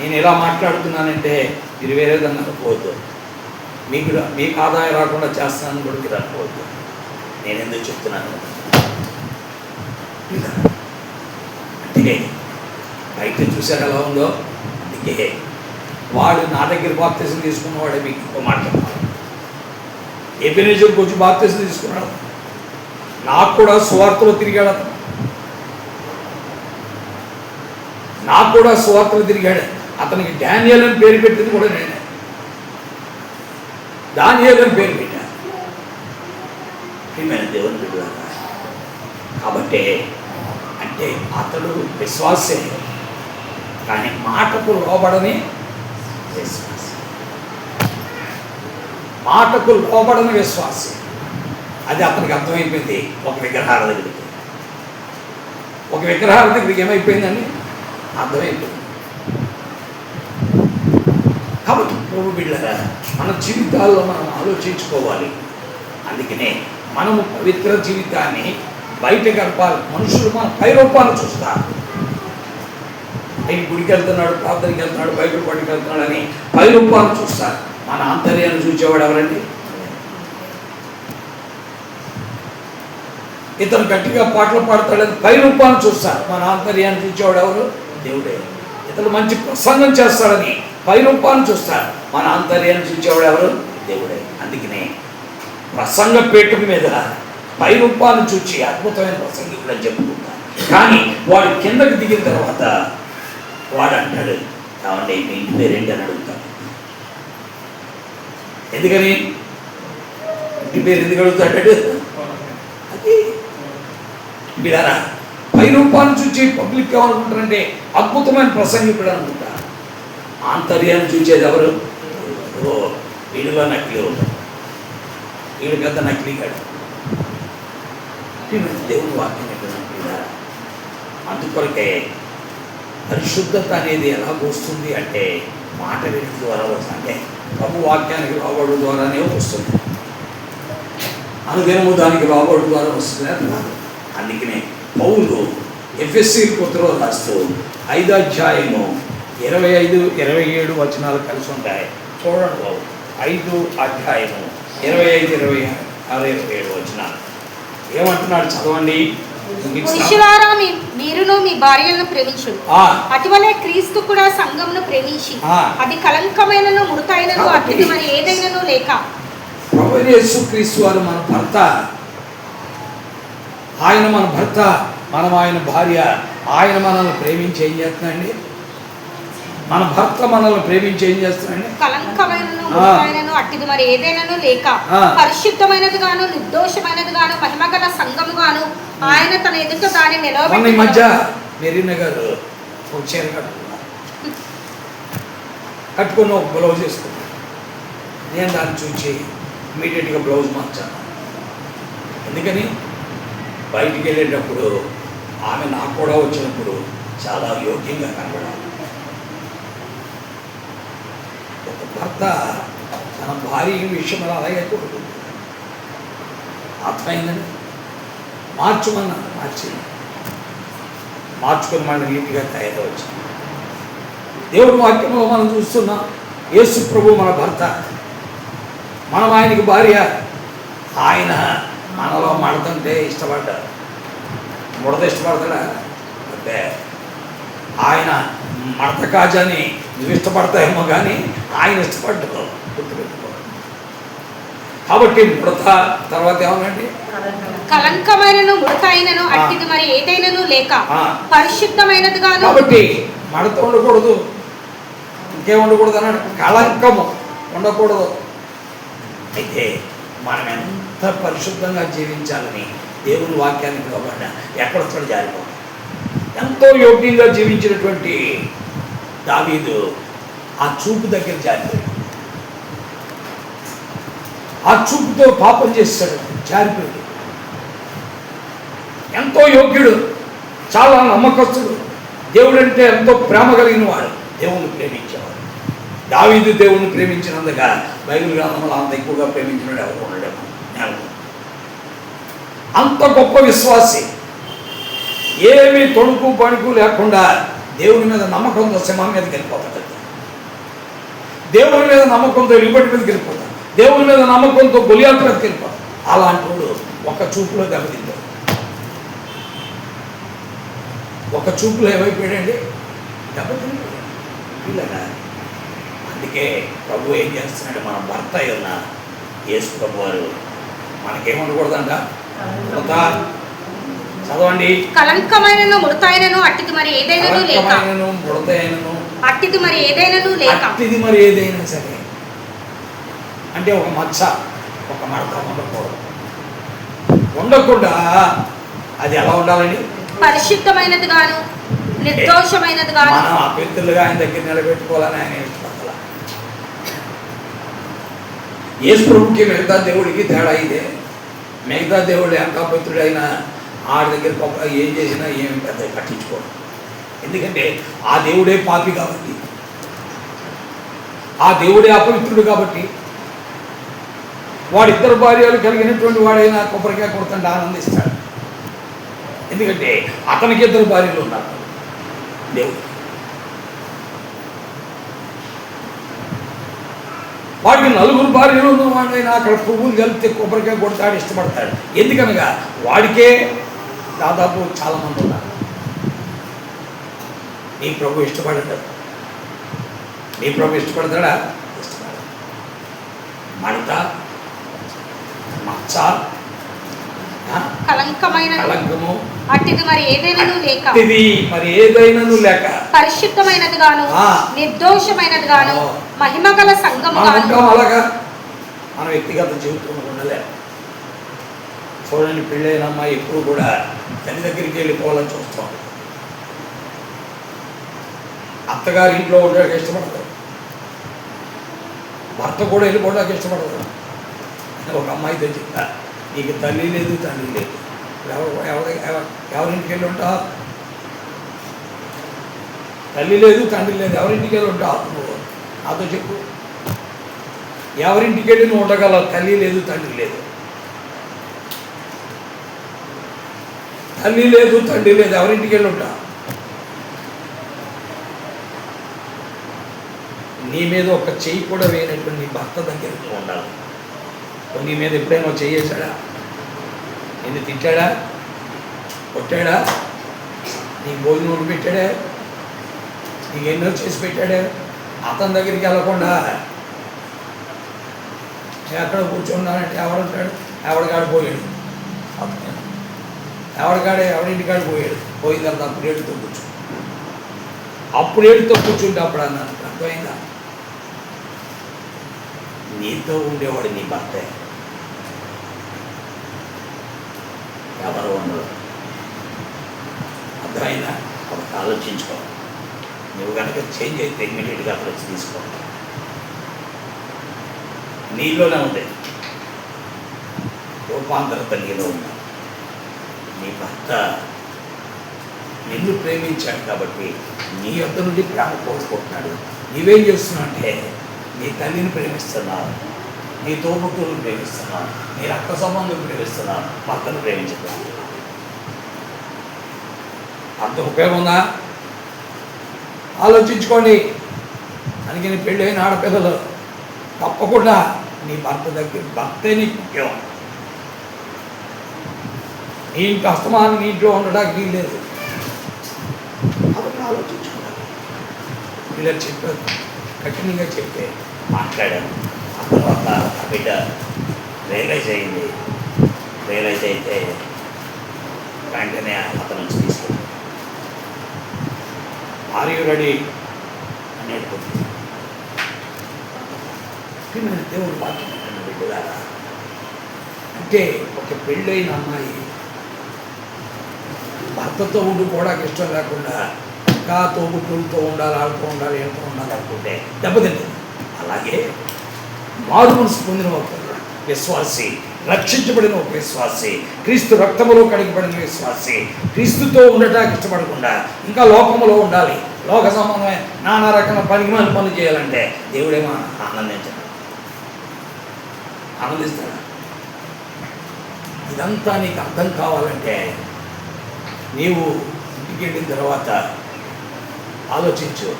నేను ఎలా మాట్లాడుతున్నానంటే మీరు వేరే విధంగా అనుకోవద్దు, మీకు ఆదాయం రాకుండా చేస్తున్నాను కూడా మీరు అనుకోవద్దు. నేను ఎందుకు చెప్తున్నాను అంటే బయట చూశారు ఎలా ఉందో. అందుకే వాడు నా దగ్గర బాప్తిసం తీసుకున్నవాడే మీకు ఇంకో మాట చెప్పాలి. ఎబెనేజర్కి వచ్చి బాప్తిసం తీసుకున్నాడు. నాకు కూడా సువార్తలో తిరిగాడు అతను. నాకు కూడా సువార్తలో తిరిగాడు. అతనికి డానియేల్ అని పేరు పెట్టింది కూడా నేనే. దానియేల్ అని పేరు పెట్టాను. దేవుని బిడ్డలారా, కాబట్టి అంటే అతడు విశ్వాసే, కానీ మాటకు లోబడని విశ్వాసం. మాటకు లోబడని విశ్వాసం, అది అతనికి అర్థమైపోయింది. ఒక విగ్రహారాధకుడికి, ఒక విగ్రహారాధకుడికి ఏమైపోయిందని అర్థమైపోయింది. కాబట్టి ప్రభు బిడ్డలారా, మన జీవితాల్లో మనం ఆలోచించుకోవాలి. అందుకనే మనము పవిత్ర జీవితాన్ని బయట గడపాలి. మనుషులు మన పై రూపాన్ని చూస్తారు. నేను గుడికి వెళ్తున్నాడు, ప్రార్థనకి వెళ్తున్నాడు, బైబిల్ పట్టుకు వెళ్తున్నాడు అని పై రూపాన్ని చూస్తారు. మన ఆంతర్యాన్ని చూసేవాడు ఎవరండి? ఇతను గట్టిగా పాటలు పాడతాడని పై రూపాన్ని చూస్తారు. మన ఆంతర్యాన్ని చూసేవాడు ఎవరు? దేవుడే. ఇతను మంచి ప్రసంగం చేస్తాడని పై రూపాన్ని చూస్తారు. మన ఆంతర్యాన్ని చూసేవాడు ఎవరు? దేవుడే. అందుకనే ప్రసంగ పీఠం మీద పై రూపాన్ని చూచి అద్భుతమైన ప్రసంగికుడు అని చెప్పుకుంటారు. కానీ వాడు కిందకి దిగిన తర్వాత వాడు అంటాడు, కావండి మీ ఇంటి పేరేంటి అని అడుగుతాడు. ఎందుకని ఇంటి పేరు ఎందుకు అడుగుతాడు? అది మీరారా పై రూపాన్ని చూచి పబ్లిక్ ఏమనుకుంటారంటే అద్భుతమైన ప్రసంగికుడు అనుకుంటారు. ఆంతర్యాన్ని చూసేది ఎవరు? ఓ వీడిలో నకిలీ ఉంటాడు, వీడు పెద్ద నకిలీ కాడు. దేవుని వాక్యం ఎట్లా? అందుకొరకే పరిశుద్ధత అనేది ఎలా వస్తుంది అంటే మాట విని ద్వారా వస్తుంది. అంటే ప్రభు వాక్యానికి లోబడు ద్వారానే వస్తుంది. అనుదినము దానికి లోబడు ద్వారా వస్తుంది అన్నారు. అందుకనే పౌలు ఎఫెసీ పత్రికలో రాస్తూ 5వ అధ్యాయము 25-27 వచనాలు కలిసి ఉంటాయి. చూడండి బాబు, 5వ అధ్యాయము 25-27 వచనాలు ఏమంటున్నాడు? చదవండి. పురుషులారా మీరును మీ భార్యలను ప్రేమించు, అటువలే క్రీస్తు కూడా సంఘమును ప్రేమించి అది కలంకమైనను ముడతైనను అటుది మరి ఏదైనాను లేక. ప్రభువైన యేసుక్రీస్తు వారు మన భర్త, ఆయన మన భర్త, మనం ఆయన భార్య. ఆయన మనల్ని ప్రేమించి ఏం చేస్తున్నాడండి? మన భర్త మనల్ని ప్రేమించి ఏం చేస్తున్నాడండి? కలంకమైనను ముడతైనను అటుది మరి ఏదైనాను లేక పరిశుద్ధమైనది గాను నిర్దోషమైనది గాను మహిమగల సంఘము గాను ఆయన తన ఎదుట దాన్ని నిలవబెట్టి. ఈ మధ్య మెరీనా గారు ఒక చీర కట్టుకుని ఒక బ్లౌజ్ వేసుకున్నాను. నేను దాన్ని చూసి ఇమీడియట్గా బ్లౌజ్ మార్చాను. ఎందుకని బయటికి వెళ్ళేటప్పుడు ఆమె నాకు కూడా వచ్చినప్పుడు చాలా యోగ్యంగా కనబడాలి. ఒక భర్త తన భార్య విషయంలో అలాగే కోరుకుంటుంది. అర్థమైందని మార్చుకున్నాను, మార్చుకుని మన నీటిగా తయారవచ్చు. దేవుడి వాక్యంలో మనం చూస్తున్నాం, యేసు ప్రభు మన భర్త, మనం ఆయనకి భార్య. ఆయన మనలో మడతంటే ఇష్టపడ్డాడు. ముడత ఇష్టపడతాడా అంటే ఆయన మడత కాజాని నువ్వు ఇష్టపడతాయేమో కానీ ఆయన ఇష్టపడ్డావు. గుర్తుపెట్టుకో. కాబట్టి ముడత తర్వాత ఏమనండి? కలంకమైనను ముడతైనను అట్టిది మరి ఏదైనాను లేక పరిశుద్ధమైనది గాను. కాబట్టి మడత ఉండకూడదు, ఇంకేం ఉండకూడదు అన్నాడు. కళంకము ఉండకూడదు. అయితే మనం ఎంత పరిశుద్ధంగా జీవించాలని దేవుని వాక్యానికి లోబడిన ఎక్కడొస్తాడు జారిపోతాడు. ఎంతో యోగ్యంగా జీవించినటువంటి దావీదు ఆ చూపు దగ్గర జారిపోయాడు. ఆ చూపుతో పాపం చేస్తాడు, జారిపోయాడు. ఎంతో యోగ్యుడు, చాలా నమ్మకస్తుడు, దేవుడంటే ఎంతో ప్రేమ కలిగిన వాడు, దేవుని ప్రేమించేవాడు. దావీదు దేవుని ప్రేమించినందుగా బైబిల్ గ్రంథంలో అంత ఎక్కువగా ప్రేమించినాడు ఎవరు ఉండడము. అంత గొప్ప విశ్వాసి, ఏమీ తొడుకు పడుకు లేకుండా దేవుని మీద నమ్మకంతో సింహం మీదకి వెళ్ళిపోతాడు. దేవుని మీద నమ్మకంతో ఎలుబడి మీదకి వెళ్ళిపోతాడు. దేవుని మీద నమ్మకంతో గొలియాతు మీదకి వెళ్ళిపోతాడు. అలాంటి వాడు ఒక చూపులో దెబ్బతింటాడు. ఒక చూపులో ఏమైపోయాడండి, దెబ్బతింటాడు. ఇలాగా అందుకే ప్రభు ఏం చేస్తున్నాడు, మన భర్త అయిన యేసు ప్రభు వారు మనకేమనకూడదంట, చదవండి. కలంకమైనను ముడతాయినను అట్టిది మరి ఏదైనను లేక, ముడతాయినను అట్టిది మరి ఏదైనను లేక, అట్టిది మరి ఏదైనా సరే అంటే ఒక మచ్చ, ఒక మడత ఉండకుండా అది ఎలా ఉండాలండి, పరిశుద్ధమైనది గాను నిర్దోషమైనది గాను. మనం అభ్యర్థులుగా ఆయన దగ్గర నిలబెట్టుకోవాలని ఆయన ఇష్టపడాల. యేసు ప్రభుకి మిగతా దేవుడికి తేడా ఇదే. మిగతా దేవుడు ఎంత అభ్యర్థుడైనా ఆడి దగ్గర ఏం చేసినా ఏమి పెద్ద పట్టించుకోడు. ఎందుకంటే ఆ దేవుడే పాపి కాబట్టి, ఆ దేవుడే అపవిత్రుడు కాబట్టి, వాడిద్దరు భార్యలు కలిగినటువంటి వాడైనా కొబ్బరికాయ కొడుతుంటే ఆనందిస్తాడు. ఎందుకంటే అతనికి ఇద్దరు భార్యలు ఉన్నారు. దేవుడు వాడికి నలుగురు భార్యలు ఉన్నవాడైనా అక్కడ పువ్వులు కలిపితే కొబ్బరికాయ కొడతాడు, ఇష్టపడతాడు. ఎందుకనగా వాడికే దాదాపు చాలామంది ఉన్నారు. నీ ప్రభు ఇష్టపడతాడు, నీ ప్రభు ఇష్టపడతాడా, ఇష్టపడతాడు. మడత, మచ్చ, కలంకము అట్టిది మరి ఏదైనను లేక, మరి ఏదైనను లేక, పరిశుద్ధమైనది గాను నిర్దోషమైనది గాను మహిమ గల సంఘము గాను. అలాగా మన వ్యక్తిగత జీవితంలో ఉండలే. చూడండి, పెళ్ళైన అమ్మాయి ఎప్పుడు కూడా తల్లి దగ్గరికి వెళ్ళిపోవాలని చూస్తాం. అత్తగారి ఇంట్లో ఉండడానికి ఇష్టపడతారు, భర్త కూడా వెళ్ళిపోవడానికి ఇష్టపడతారు. ఒక అమ్మాయితో చెప్తా, నీకు తల్లి లేదు తండ్రి లేదు, ఎవరింటికి వెళ్ళి ఉంటావు, తల్లి లేదు తండ్రి లేదు, ఎవరింటికి వెళ్ళి ఉంటావు నువ్వు నాతో చెప్పు. ఎవరింటికి వెళ్ళి నువ్వు ఉండగలవు, తల్లి లేదు తండ్రి లేదు, తల్లి లేదు తండ్రి లేదు, ఎవరింటికి వెళ్ళి ఉంటావు. నీ మీద ఒక చెయ్యి కూడా వేయనటువంటి నీ భర్త దగ్గరికి ఉండాలి. నీ మీద ఎప్పుడైనా చెయ్యేశాడా, నిన్ను తిట్టాడా, కొట్టాడా, నీకు భోజనం పెట్టాడా, నీకు ఎన్నో చేసి పెట్టాడా, అతని దగ్గరికి వెళ్ళకుండా ఎక్కడ కూర్చున్నానంటే ఎవడంటాడు, ఎవడికాడు పోయాడు, ఎవరింటికాడు పోయాడు, పోయిన తర్వాత అప్పుడు ఏడుతో కూర్చుంటే అప్పుడు అన్నాను, అర్థమైందా, నీతో ఉండేవాడు నీ భర్తే, ఎవరు ఉండరు. అర్థమైందా, ఒకటి ఆలోచించుకో. నువ్వు కనుక చేంజ్ అయితే ఇమ్మీడియట్గా అక్కడ వచ్చి తీసుకో. నీలోనే ఉంది రూపాంతరత, నీలో ఉంది. నీ భర్త నిన్ను ప్రేమించాడు కాబట్టి నీ యొద్ద నుండి ప్రేమ కోరుకుంటున్నాడు. నీవేం చేస్తున్నావు అంటే నీ తల్లిని ప్రేమిస్తున్నావు, నీ తోబుట్టువులను ప్రేమిస్తున్నావు, నీ రక్త సంబంధులను ప్రేమిస్తున్నావు, భర్తను ప్రేమించుతున్నావు. అంత ఉపయోగం ఉందా? ఆలోచించుకోండి. అందుకని పెళ్ళైన ఆడపిల్లలు తప్పకుండా నీ భర్త దగ్గర, భర్తే నీకు ముఖ్యం. నీ ఇంటి అస్తమానం నీ ఇంట్లో ఉండడానికి వీల్లేదు. కాబట్టి ఆలోచించుకోవాలి. పిల్లలు చెప్పారు, కఠినంగా చెప్తే మాట్లాడాను. ఆ తర్వాత ఆ బిడ్డ రియలైజ్ అయింది. రియలైజ్ అయితే వెంటనే అతను వచ్చి తీసుకెళ్ళి ఆర్ యూ రెడీ అనేది కొద్ది దేవుడు వాక్యం బిడ్డలారా. అంటే ఒక పెళ్ళైన అమ్మాయి భర్తతో ఉండుకోవడానికి ఇష్టం లేకుండా ఇంకా తోబుట్టులతో ఉండాలి, ఆడుతూ ఉండాలి, వెళ్తూ ఉండాలి అనుకుంటే దెబ్బతింటుంది. అలాగే మారు మనసు పొందిన ఒక విశ్వాసి, రక్షించబడిన ఒక విశ్వాసి, క్రీస్తు రక్తములో కడిగబడిన విశ్వాసి, క్రీస్తుతో ఉండటానికి ఇష్టపడకుండా ఇంకా లోకములో ఉండాలి, లోక సంబంధమైన నానా రకాల పనులు చేయాలంటే దేవుడేమో ఆనందిస్తాడా? ఇదంతా నీకు అర్థం కావాలంటే నీవు ఇంటికి వెళ్ళిన తర్వాత ఆలోచించు.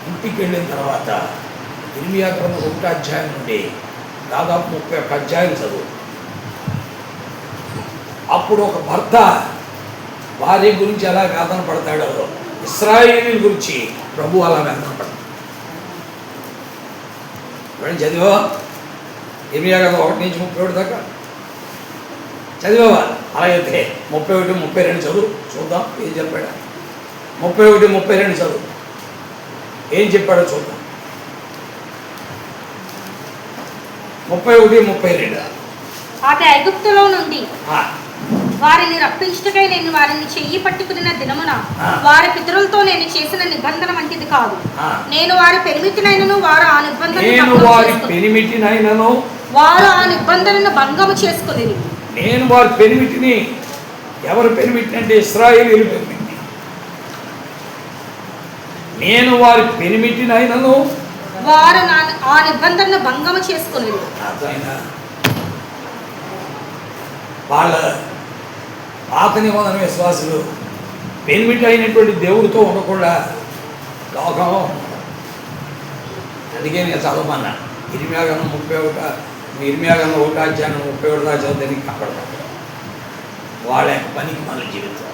ఇంటికి వెళ్ళిన తర్వాత ఇర్మియా గ్రంథం 1వ అధ్యాయం నుండి దాదాపు 31 అధ్యాయం చదువు. అప్పుడు ఒక భర్త భార్య గురించి ఎలా వేదన పడతాడో ఇశ్రాయేలీయుల గురించి ప్రభు అలా వేదన పడతాడు. చదివా ఇర్మియా గ్రంథం 1 నుంచి 31 దాకా చదివావా? అలాగైతే 31, 32 చదువు, చూద్దాం ఏం చెప్పాడు. 31, 32 చదువు, ఏం చెప్పాడో చూద్దాం. 31, 32. ఆమె ఐగుప్తులో నుండి వారిని రప్పించుటకై నేను వారిని చెయ్యి పట్టుకున్న దినమున వారి పితరులతో నేను చేసిన నిబంధన వంటిది కాదు. నేను వారి పెనిమిటినైనను వారు ఆ నిబంధనను భంగము చేసుకుని నేను వారి పెనిమిటిని, ఎవరు పెనిమిటిని అంటే ఇశ్రాయేలీయుల పెనిమిటిని, నేను వారి పెనిమిటినైనను వారు ఆ నిబంధనను భంగము చేసుకుని. వాళ్ళ పాత నిబంధన విశ్వాసులు పెనిమిటి అయినటువంటి దేవుడితో ఉండకుండా లోకంలో ఉన్నారు. అందుకే నేను చదవమన్నా ఇర్మియా గ్రంథం 1వ అధ్యాయం 31 దాకా చదివితే కనపడతాడు వాళ్ళ యొక్క పనికి మన జీవితం.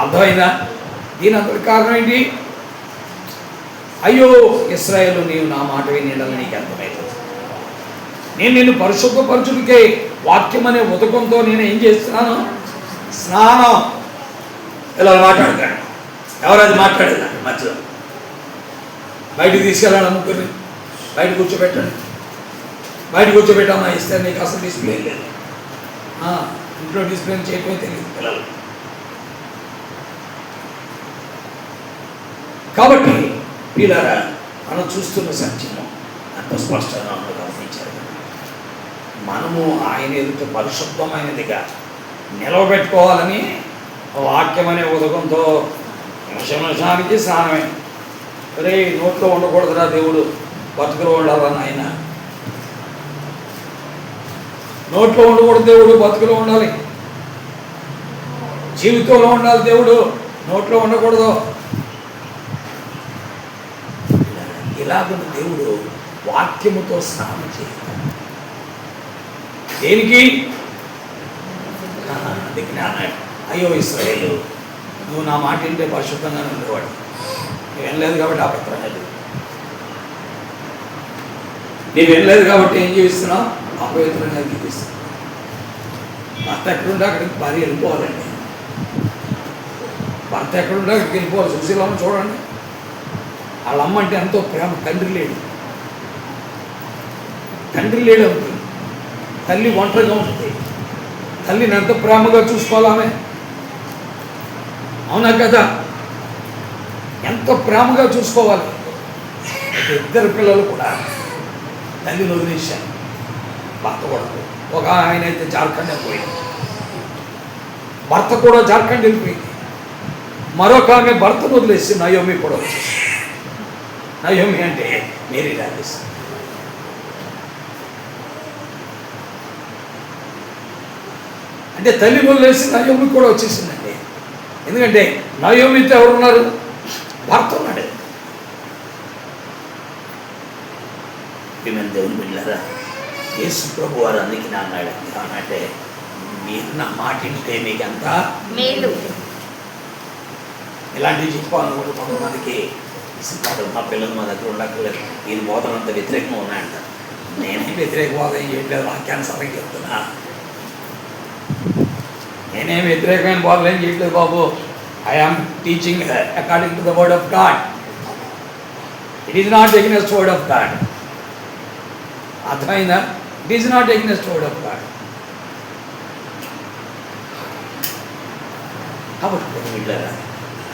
అర్థమైందా? దీని అంతటి కారణం ఏంటి? అయ్యో ఇశ్రాయేలు, నీవు నా మాట వినేడని నీకు అర్థమవుతుంది. నేను నిన్ను పరిశుద్ధపరచుడికే వాక్యం అనే ఉదకంతో నేను ఏం చేస్తున్నాను? స్నానం. ఇలా మాట్లాడతాడు. ఎవరది మాట్లాడేదా? మధ్యలో బయటికి తీసుకెళ్ళాను, ముగ్గురిని బయట కూర్చోబెట్టండి, బయట కూర్చోబెట్టామా ఇస్తే నీకు అసలు డిసిప్లిన్ లేదు. ఇంట్లో డిసిప్లిన్ చేయటమే తెలియదు పిల్లలు. కాబట్టి వీళ్ళారా మనం చూస్తున్న సత్యము అంత స్పష్టంగా గమనించారు. మనము ఆయన ఎదుట పరిశుద్ధమైనదిగా నిలవబెట్టుకోవాలని వాక్యం అనే ఉదకంతో నిమిషానికి స్నానమే. అరే నోట్లో ఉండకూడదురా దేవుడు, బతుకులో ఉండాలని ఆయన. నోట్లో ఉండకూడదు దేవుడు, బతుకులో ఉండాలి. జీవితంలో ఉండాలి దేవుడు, నోట్లో ఉండకూడదు. ఇలాగున్న దేవుడు వాక్యముతో స్నానం చేయాలి. దేనికి? అందుకని అన్నాడు, అయ్యో ఇశ్రాయేలు, నువ్వు నా మాట వింటే పరిశుద్ధంగానే ఉండేవాడు. నువ్వు వినలేదు కాబట్టి అపవిత్రంగా నీవు వినలేదు కాబట్టి ఏం జీవిస్తున్నావు? అపవిత్రంగా జీవిస్తున్నావు. భర్త ఎక్కడుంటే అక్కడికి భార్య వెళ్ళిపోవాలండి. భర్త ఎక్కడుంటే అక్కడికి వెళ్ళిపోవాలి. సుశీలమ్మ చూడండి, వాళ్ళ అమ్మ అంటే ఎంతో ప్రేమ. తండ్రి లేడు అవుతుంది. తల్లి ఒంటరిగా ఉంటుంది. తల్లిని ఎంత ప్రేమగా చూసుకోవాలి ఆమె. అవునా కదా? ఎంత ప్రేమగా చూసుకోవాలి. ఇద్దరు పిల్లలు కూడా తల్లిని వదిలేశాను. భర్త కూడా, ఒక ఆయన అయితే జార్ఖండ్ వెళ్ళిపోయింది, భర్త కూడా జార్ఖండ్ వెళ్ళిపోయింది. మరొక ఆమె భర్తను వదిలేసి నయోమి కూడా వచ్చేసి. నయోమి అంటే మేరీ రాజేసి. అంటే తల్లి వదిలేసి నయోమి కూడా వచ్చేసిందండి. ఎందుకంటే నయోమితో ఎవరున్నారు? భర్త ఉన్నాడు. దేవుని బిడ్డలారా, యేసు ప్రభు వారు అందుకే అన్నాడు, అంటే మీరు నా మాట వింటే మీకు అంత మేలు. ఇలాంటివి చెప్పాలనుకుంటే కొంతమందికి మా పిల్లలు మా దగ్గర ఉండక్కర్లేదు, ఈయన బోధన అంత వ్యతిరేకంగా ఉన్నాయంట. నేనేం వ్యతిరేక బోధన ఏం చేయట్లేదు, వాక్యానుసారంగా చెప్తున్నా. నేనేం వ్యతిరేకమైన బోధన ఏం చేయట్లేదు బాబు. I am teaching according to the word of God. It is not against word of God. అర్థమైందా? It is not against word of God. కాబట్టి వీళ్ళరా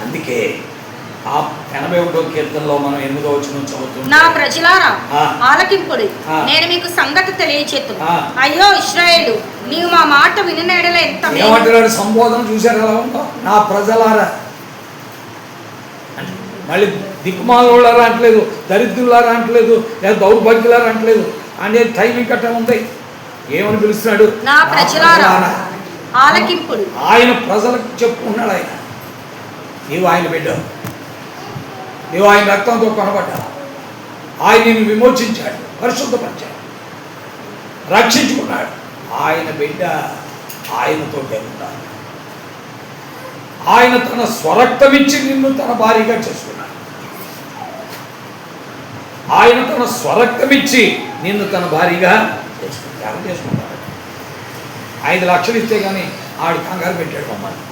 అందుకే ఆ 81వ కీర్తనలో మనం 8వ వచనం చదువుతున్నాం. నా ప్రజలారా ఆ. ఆలకింపుడి, ఆ. నేను మీకు సంగతి తెలియచేతును. ఆ. అయ్యో ఇశ్రాయేలు, నీవు మా మాట వినిన ఎడల ఎంత మేలు. ఏమంటున్నాడు? సంబోధన చూశారు ఎలా ఉందో, నా ప్రజలారా. మళ్ళీ దిక్కుమాలోళ్ళారా అంటలేదు, దరిద్రులారా అంటలేదు, లేదా దౌర్భాగ్యులారా అంటలేదు, అనేది టైమింగ్ కట్ట ఉంది. ఏమని పిలుస్తున్నాడు? నా ప్రజలారా ఆలకింపుడు. ఆయన ప్రజలకు చెప్పుకున్నాడు. ఆయన నీవు ఆయన బిడ్డ, నీవు ఆయన రక్తంతో కొనబడ్డా, ఆయన నిన్ను విమోచించాడు, పరిశుద్ధపరిచాడు, రక్షించుకున్నాడు. ఆయన బిడ్డ ఆయనతో ఉండాలి. ఆయన తన స్వరక్తమిచ్చి నిన్ను తన భార్యగా చేసుకున్నాడు. ఆయన తన స్వరక్తమిచ్చి నిన్ను తన భార్యగా చేసుకున్నాడు. 5 లక్షలు ఇస్తే కానీ ఆడు కంగారు పెట్టాడు మమ్మల్ని.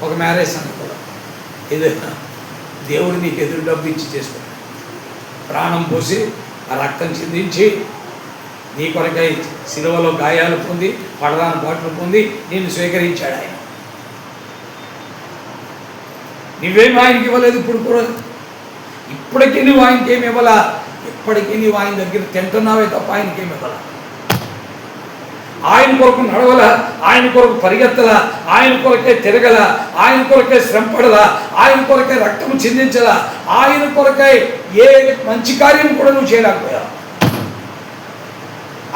ఒక మ్యారేజ్ అని కూడా ఇది దేవుడు నీకు ఎదురు డబ్బు ఇచ్చి చేసుకున్నాడు. ప్రాణం పోసి ఆ రక్తం చిందించి నీ కొరకై సిలువలో గాయాలు పొంది పడరాని బాటలు పొంది నిన్ను స్వీకరించాడు ఆయన. నువ్వేమి ఆయనకి ఇవ్వలేదు. ఇప్పుడు కూడా ఇప్పటికీ నువ్వు ఆయనకి ఏమి ఇవ్వాలా? ఇప్పటికీ నువ్వు ఆయన దగ్గర తింటున్నావే తప్ప ఆయనకేమి ఇవ్వాలా? ఆయన కొరకు నడవల, ఆయన కొరకు పరిగెత్తల, ఆయన కొరకే తిరగల, ఆయన కొరకే శ్రమపడలా, ఆయన కొరకే రక్తము చిందించలా, ఆయన కొరకై ఏ మంచి కార్యం కూడా నువ్వు చేయలేకపోయావు.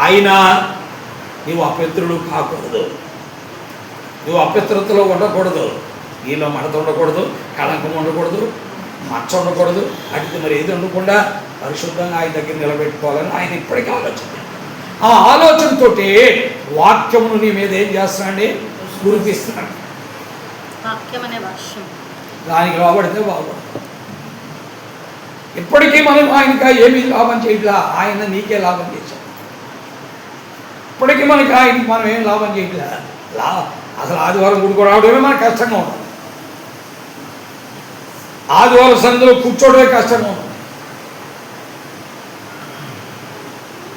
అయినా నువ్వు అపవిత్రుడు కాకూడదు, నువ్వు అపవిత్రతలో ఉండకూడదు, నీలో మడత ఉండకూడదు, కళంకం ఉండకూడదు, మచ్చ ఉండకూడదు. అటు మరి ఏది ఉండకుండా పరిశుద్ధంగా ఆయన దగ్గర నిలబెట్టుకోవాలని ఆయన ఇప్పటికీ ఆలోచన. ఆ ఆలోచనతోటి వాక్యమును నీ మీద ఏం చేస్తున్నాండి? గురిపిస్తున్నాడు. వాక్యం అనే వర్షం దానికి లోబడితే బాగుపడతాం. ఇప్పటికీ మనం ఆయనక ఏమీ లాభం చేయట్లా, ఆయన నీకే లాభం చేశాం. ఇప్పటికీ మనకి ఆయనకి మనం ఏం లాభం చేయట్లా. అసలు ఆదివారం గుడికి రావడమే మనకు కష్టంగా ఉంటుంది. ఆదివారం సందులో కూర్చోవడమే కష్టంగా ఉంటుంది.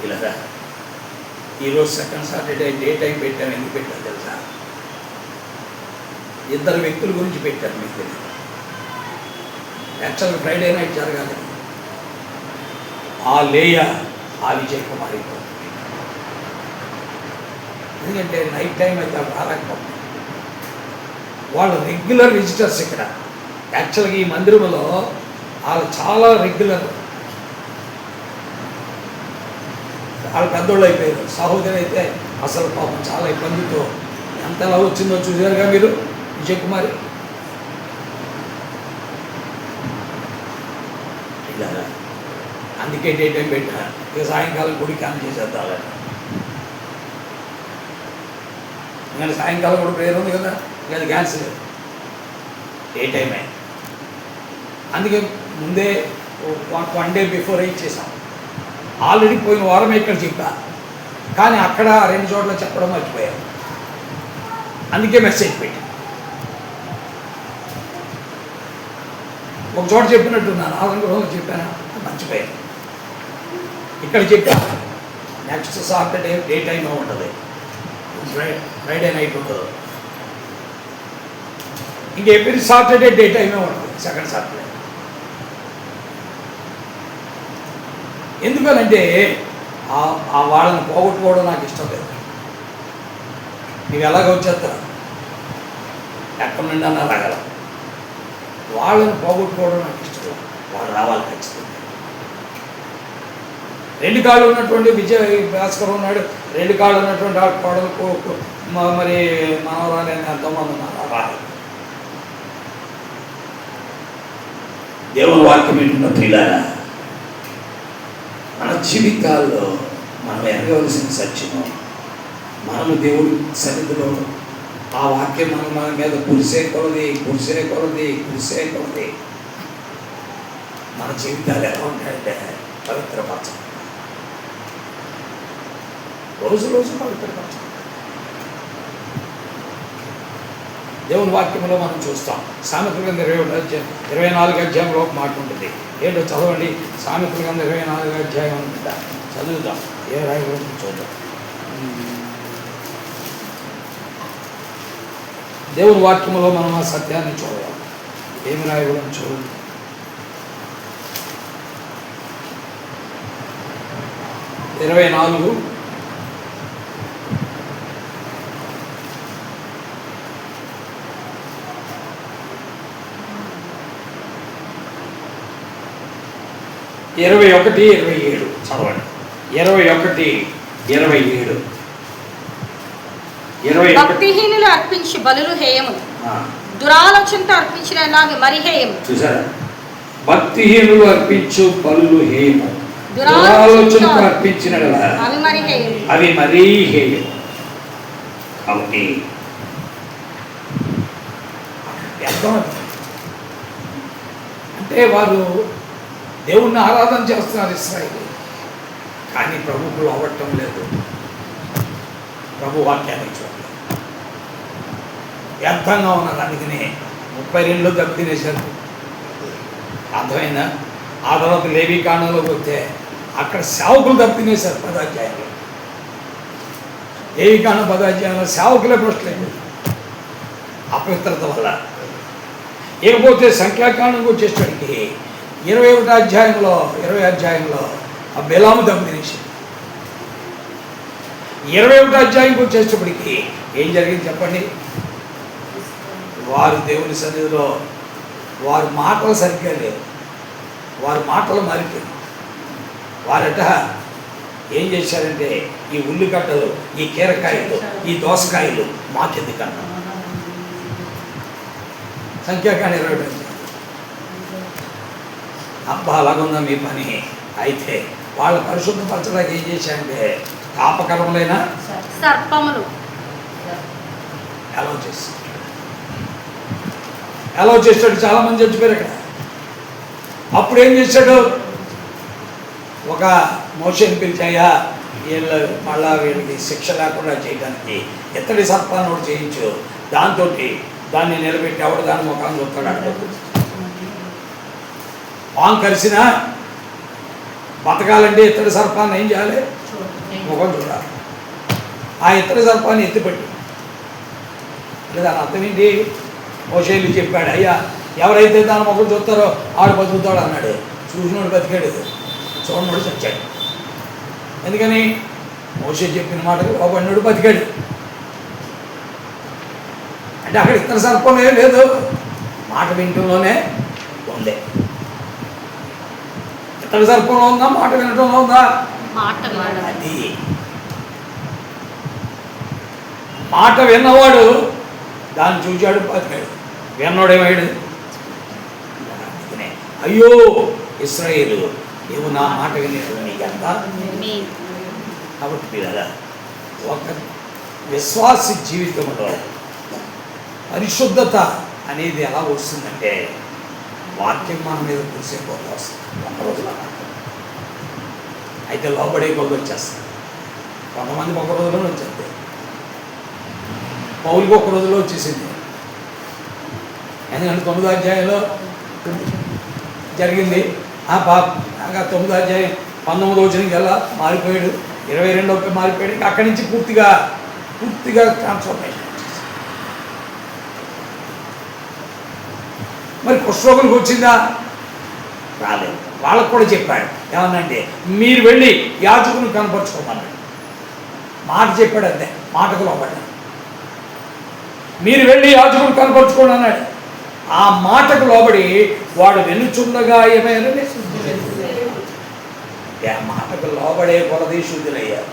ఇలా ఈరోజు సెకండ్ సాటర్డే డే టైం పెట్టాను. ఎందుకు పెట్టాను తెలుసా? 2 వ్యక్తుల గురించి పెట్టాను. మీకు తెలియదు. యాక్చువల్గా ఫ్రైడే నైట్ జరగాలి. ఆ లేయ, ఆ విజయ్ కుమారి, ఎందుకంటే నైట్ టైం అయితే రాలేకపోతుంది. వాళ్ళు రెగ్యులర్ విజిటర్స్. ఇక్కడ యాక్చువల్గా ఈ మందిరంలో వాళ్ళు చాలా రెగ్యులర్. వాళ్ళు పెద్దోళ్ళు అయిపోయారు. సహోదరి అయితే అసలు పాపం చాలా ఇబ్బందితో ఎంతలా వచ్చిందో చూసారుగా మీరు. విజయ్ కుమారి ఇలా అందుకే డే టైం పెట్టా. ఇక సాయంకాలం గుడి క్యాన్ చేసేద్దాం. ఎందుకంటే సాయంకాలం కూడా ప్రేయర్ ఉంది కదా, ఇక అది క్యాన్సిల్. డే టైమే. అందుకే ముందే 1 డే బిఫోర్ ఇచ్చేసాం. ఆల్రెడీ పోయిన వారమే ఇక్కడ చెప్పా, కానీ అక్కడ 2 చోట్ల చెప్పడం మర్చిపోయాను. అందుకే మెసేజ్ పెట్టి ఒక చోట చెప్పినట్టున్నాను, 4 రోజులు చెప్పాను, మర్చిపోయాను. ఇక్కడ చెప్పా. నెక్స్ట్ సాటర్డే డే టైం ఉంటుంది, ఫ్రైడే నైట్ ఉండదు. ఇంక ఎవ్రీ సాటర్డే డే టైమే ఉంటుంది, సెకండ్ సాటర్డే. ఎందుకనంటే ఆ వాళ్ళని పోగొట్టుకోవడం నాకు ఇష్టం లేదు. నీవు ఎలాగ వచ్చేస్తారా, ఎక్కడి నుండి అన్నా రాగలం. వాళ్ళని పోగొట్టుకోవడం నాకు ఇష్టం లేదు. వాళ్ళు రావాలి ఖచ్చితంగా. 2 కాళ్ళు ఉన్నటువంటి విజయ్ భాస్కర్ ఉన్నాడు, 2 కాళ్ళు ఉన్నటువంటి ఆ కోడలు మరి మనవరాలు ఎంతోమంది ఉన్నారు. రాలి దేవుని వాక్యం ఏంటున్న ప్రియులారా, మన జీవితాల్లో మనం ఎరగవలసిన సత్యము, మనము దేవుడి సన్నిధిలో ఆ వాక్యం మన మీద కురిసే కొలది మన జీవితాలు ఎలా ఉంటాయంటే పవిత్రపరచం, రోజు పవిత్రపరచం. దేవుని వాక్యంలో మనం చూస్తాం. సామెతల గ్రంథం 24 అధ్యాయంలో ఒక మాట ఉంటుంది. ఏంటో చదవండి. సామెతల గ్రంథం 24 అధ్యాయం అనుకుంటా, చదువుతాం. ఏ రాయి చూద్దాం. దేవుని వాక్యంలో మనం ఆ సత్యాన్ని చూడాలి. ఏమి రాయబడి చూడండి. ఇరవై 24 21, 27 చదవండి. 21, 27. 21. భక్తిహీనులు అర్పించి బలులు హేయములు, దురాలోచనతో అర్పించిన అవి మరి హేయము. చూసారా? భక్తిహీనులు అర్పించు బలులు హేయము, దురాలోచనతో అర్పించిన అవి మరి హేయము. అవి మరీ హేయము. కాబట్టి అంటే వారు దేవుణ్ణి ఆరాధన చేస్తున్నారు ఇశ్రాయేలు, కానీ ప్రభువుకు అవ్వటం లేదు. ప్రభు వాక్యాన్ని చూడాలి. వ్యర్థంగా ఉన్నారు. అందుకని 32 దెబ్బ తినేశారు. అర్థమైందా? ఆ తర్వాత లేవీ కాండంలోకి వస్తే అక్కడ సేవకులు దెబ్బ తినేశారు. 10వ అధ్యాయంలో, లేవీ కాండం 10వ అధ్యాయంలో సేవకులే భ్రష్టులైపోయారు అపవిత్రత వల్ల. ఇకపోతే సంఖ్యాకాండంకి వచ్చేసరికి 21 అధ్యాయంలో ఆ బెలాము దెబ్బ తినేసి 21 అధ్యాయంకి వచ్చేటప్పటికి ఏం జరిగింది చెప్పండి? వారు దేవుని సన్నిధిలో వారి మాటలు సరిగ్గా లేవు. వారి మాటలు మారిపోయారు. వారట ఏం చేశారంటే, ఈ ఉల్లిగడ్డలు, ఈ కీరకాయలు, ఈ దోసకాయలు మాకెందుకన్నా. సంఖ్యాకాండం 21. అబ్బా అలాగుందా మీ పని. అయితే వాళ్ళ పరిశుద్ధపరచడానికి ఏం చేశారంటే, పాపకరములైన సర్పములు అలౌ చేస్తాడు. చాలామంది చచ్చిపోయారు అక్కడ. అప్పుడు ఏం చేశాడు? ఒక మోషేని పిలిచాయా, వీళ్ళు మళ్ళా వీళ్ళకి శిక్ష లేకుండా చేయడానికి ఇత్తడి సర్పాన్ని ఒకటి చేయించు, దాంతో దాన్ని నిలబెట్టి ఎవడు దాని ముఖాన్ని చూస్తాడు. అక్కడ పాము కరిసినా బతకాలంటే ఇత్తడి సర్పాన్ని ఏం చేయాలి? ముఖం చూడాలి. ఆ ఇత్తడి సర్పాన్ని ఎత్తిపెట్టి, దాని అర్థం ఏంటి? మోషేలు చెప్పాడు, అయ్యా ఎవరైతే దాని ముఖం చూస్తారో ఆడు బతుకుతాడు అన్నాడు. చూసినోడు బతికాడు, చూడనోడు చచ్చాడు. ఎందుకని? మోషే చెప్పిన మాటకు లోబడినోడు బతికాడు. అంటే అక్కడ ఇతర సర్పం ఏం లేదు, మాట వినటంలోనే ఉందే. ఇతర సర్పంలో ఉందా, మాట వినటంలో ఉందా? అది మాట విన్నవాడు దాన్ని చూచాడు, బతికాడు. విన్నోడేమాడు? అయ్యో ఇశ్రాయేలు, నీవు నా మాట వినేది నీకెంత. కాబట్టి పిల్లగా ఒక విశ్వాస జీవితంలో పరిశుద్ధత అనేది ఎలా వస్తుందంటే, వాక్యం మన మీద కురిసేపోతూ వస్తుంది. ఒక రోజులో అయితే లోబడే కొద్ది వచ్చేస్తుంది. కొంతమందికి ఒక రోజులోనే వచ్చేది. పౌలుకి ఒక రోజులో వచ్చేసింది. ఎందుకంటే 9వ అధ్యాయంలో జరిగింది. పాప 9వ అధ్యాయం 19వ వచనంకి ఎలా మారిపోయాడు, 22వ మారిపోయాడు. ఇంకా అక్కడి నుంచి పూర్తిగా ట్రాన్స్ఫర్మేషన్. మరి కుష్ఠరోగులకు వచ్చిందా? రాలేదు. వాళ్ళకు కూడా చెప్పాడు ఏమన్నంటే, మీరు వెళ్ళి యాజకుని కనపరుచుకోమన్నాడు. మాట చెప్పాడు, అంతే. మాటకు లోపడ్డాడు. మీరు వెళ్ళి యాజకుని కనపరుచుకోండి అన్నాడు. ఆ మాటకు లోబడి వాడు వెనుచుండగా ఏమైనా ఆ మాటకు లోబడే కొలది శుద్ధులయ్యారు.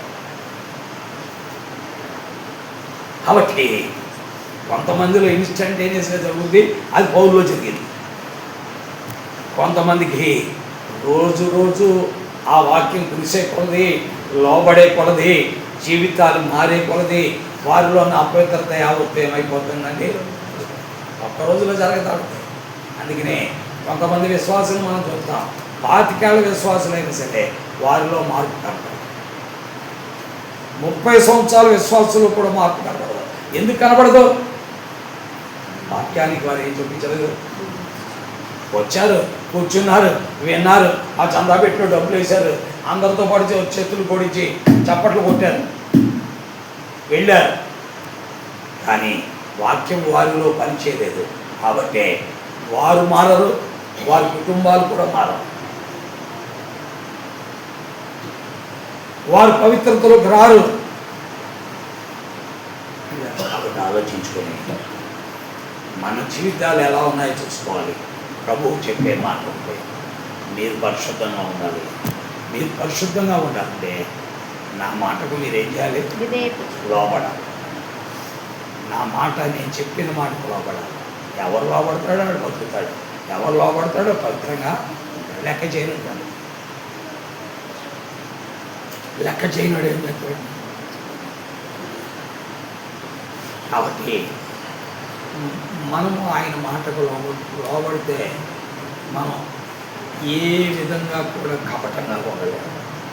కాబట్టి కొంతమందిలో ఇన్స్టంటేనియస్గా జరుగుతుంది, అది పౌరులో జరిగింది. కొంతమందికి రోజు రోజు ఆ వాక్యం కురిసే కొలది, లోబడే కొలది, జీవితాలు మారే కొలది వారిలో ఉన్న అపవిత్రత యావత్తు ఏమైపోతుందండి? ఒక్క రోజులో జరగతాడుతాయి. అందుకనే కొంతమంది విశ్వాసులు మనం చూస్తాం, 25 ఏళ్ళ విశ్వాసులైనా సరే వారిలో మార్పు కనపడదు. 30 సంవత్సరాల విశ్వాసులు కూడా మార్పు కనపడదు. ఎందుకు కనపడదు? వాక్యానికి వారు ఏం చూపించలేదు. వచ్చారు, కూర్చున్నారు, విన్నారు, ఆ చందా పెట్టిన డబ్బులు వేశారు, అందరితో పాటు చేతులు పొడిచి చప్పట్లు కొట్టారు, వెళ్ళారు. కానీ వాక్యం వారిలో పనిచేయలేదు కాబట్టి వారు మారరు, వారి కుటుంబాలు కూడా మారరు, వారు పవిత్రతలోకి రారు. కాబట్టి ఆలోచించుకొని మన జీవితాలు ఎలా ఉన్నాయో చూసుకోవాలి. ప్రభువు చెప్పే మాట ఉంటే మీరు పరిశుద్ధంగా ఉండాలి. మీరు పరిశుద్ధంగా ఉండాలంటే నా మాటకు మీరు ఏం చేయాలి? లోబడాలి. నా మాట, నేను చెప్పిన మాటకు లోబడాలి. ఎవరు లోబడతాడో వాడు బతుకుతాడు, ఎవరు లోబడతాడో పవిత్రంగా లెక్క చేయనుంటాడు. లెక్క చేయనుడు ఏం చెప్పాడు? కాబట్టి మనము ఆయన మాటకు లోబడితే మనం ఏ విధంగా కూడా కపటంగా ఉండలేము,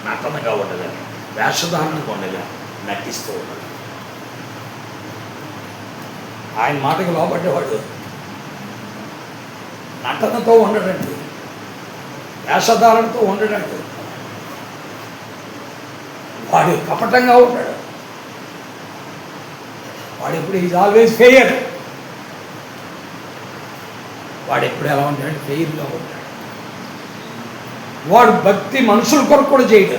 నటనగా ఉండలేము, వేషధారణగా ఉండలేము, నటిస్తూ ఉండలేము. ఆయన మాటకు లోబడ్డేవాడు నటనతో ఉండడండి, వేషధారణతో ఉండడండి. వాడు కపటంగా ఉంటాడు. వాడు ఎప్పుడు ఈజ్ ఆల్వేస్ ఫెయిర్. వాడు ఎప్పుడు ఎలా ఉంటాడు? ఫెయిర్గా ఉంటాడు. వాడు భక్తి మనుషుల కొరకు కూడా చేయడు.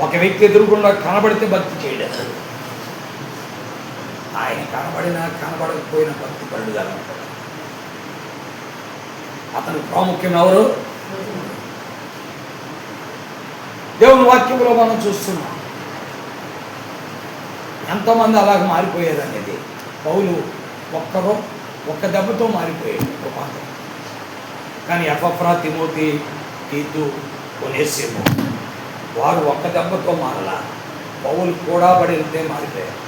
ఒక వ్యక్తి ఎదురుకుండా కనబడితే భక్తి చేయడు. ఆయన కనబడినా కనబడకపోయినా భక్తి పరుడుగా ఉంటాడు. అతని ప్రాముఖ్యం ఎవరు? దేవుని వాక్యంలో మనం చూస్తున్నాం ఎంతోమంది అలాగ మారిపోయారు అనేది. పౌలు ఒక్క దెబ్బతో మారిపోయాడు రూపాంతరం. కానీ ఎపఫ్రా, తిమోతి, తీతు, ఒనేసిము వారు ఒక్క దెబ్బతో మారలా. పౌలు కూడా పడి వెళ్తే మారిపోయారు.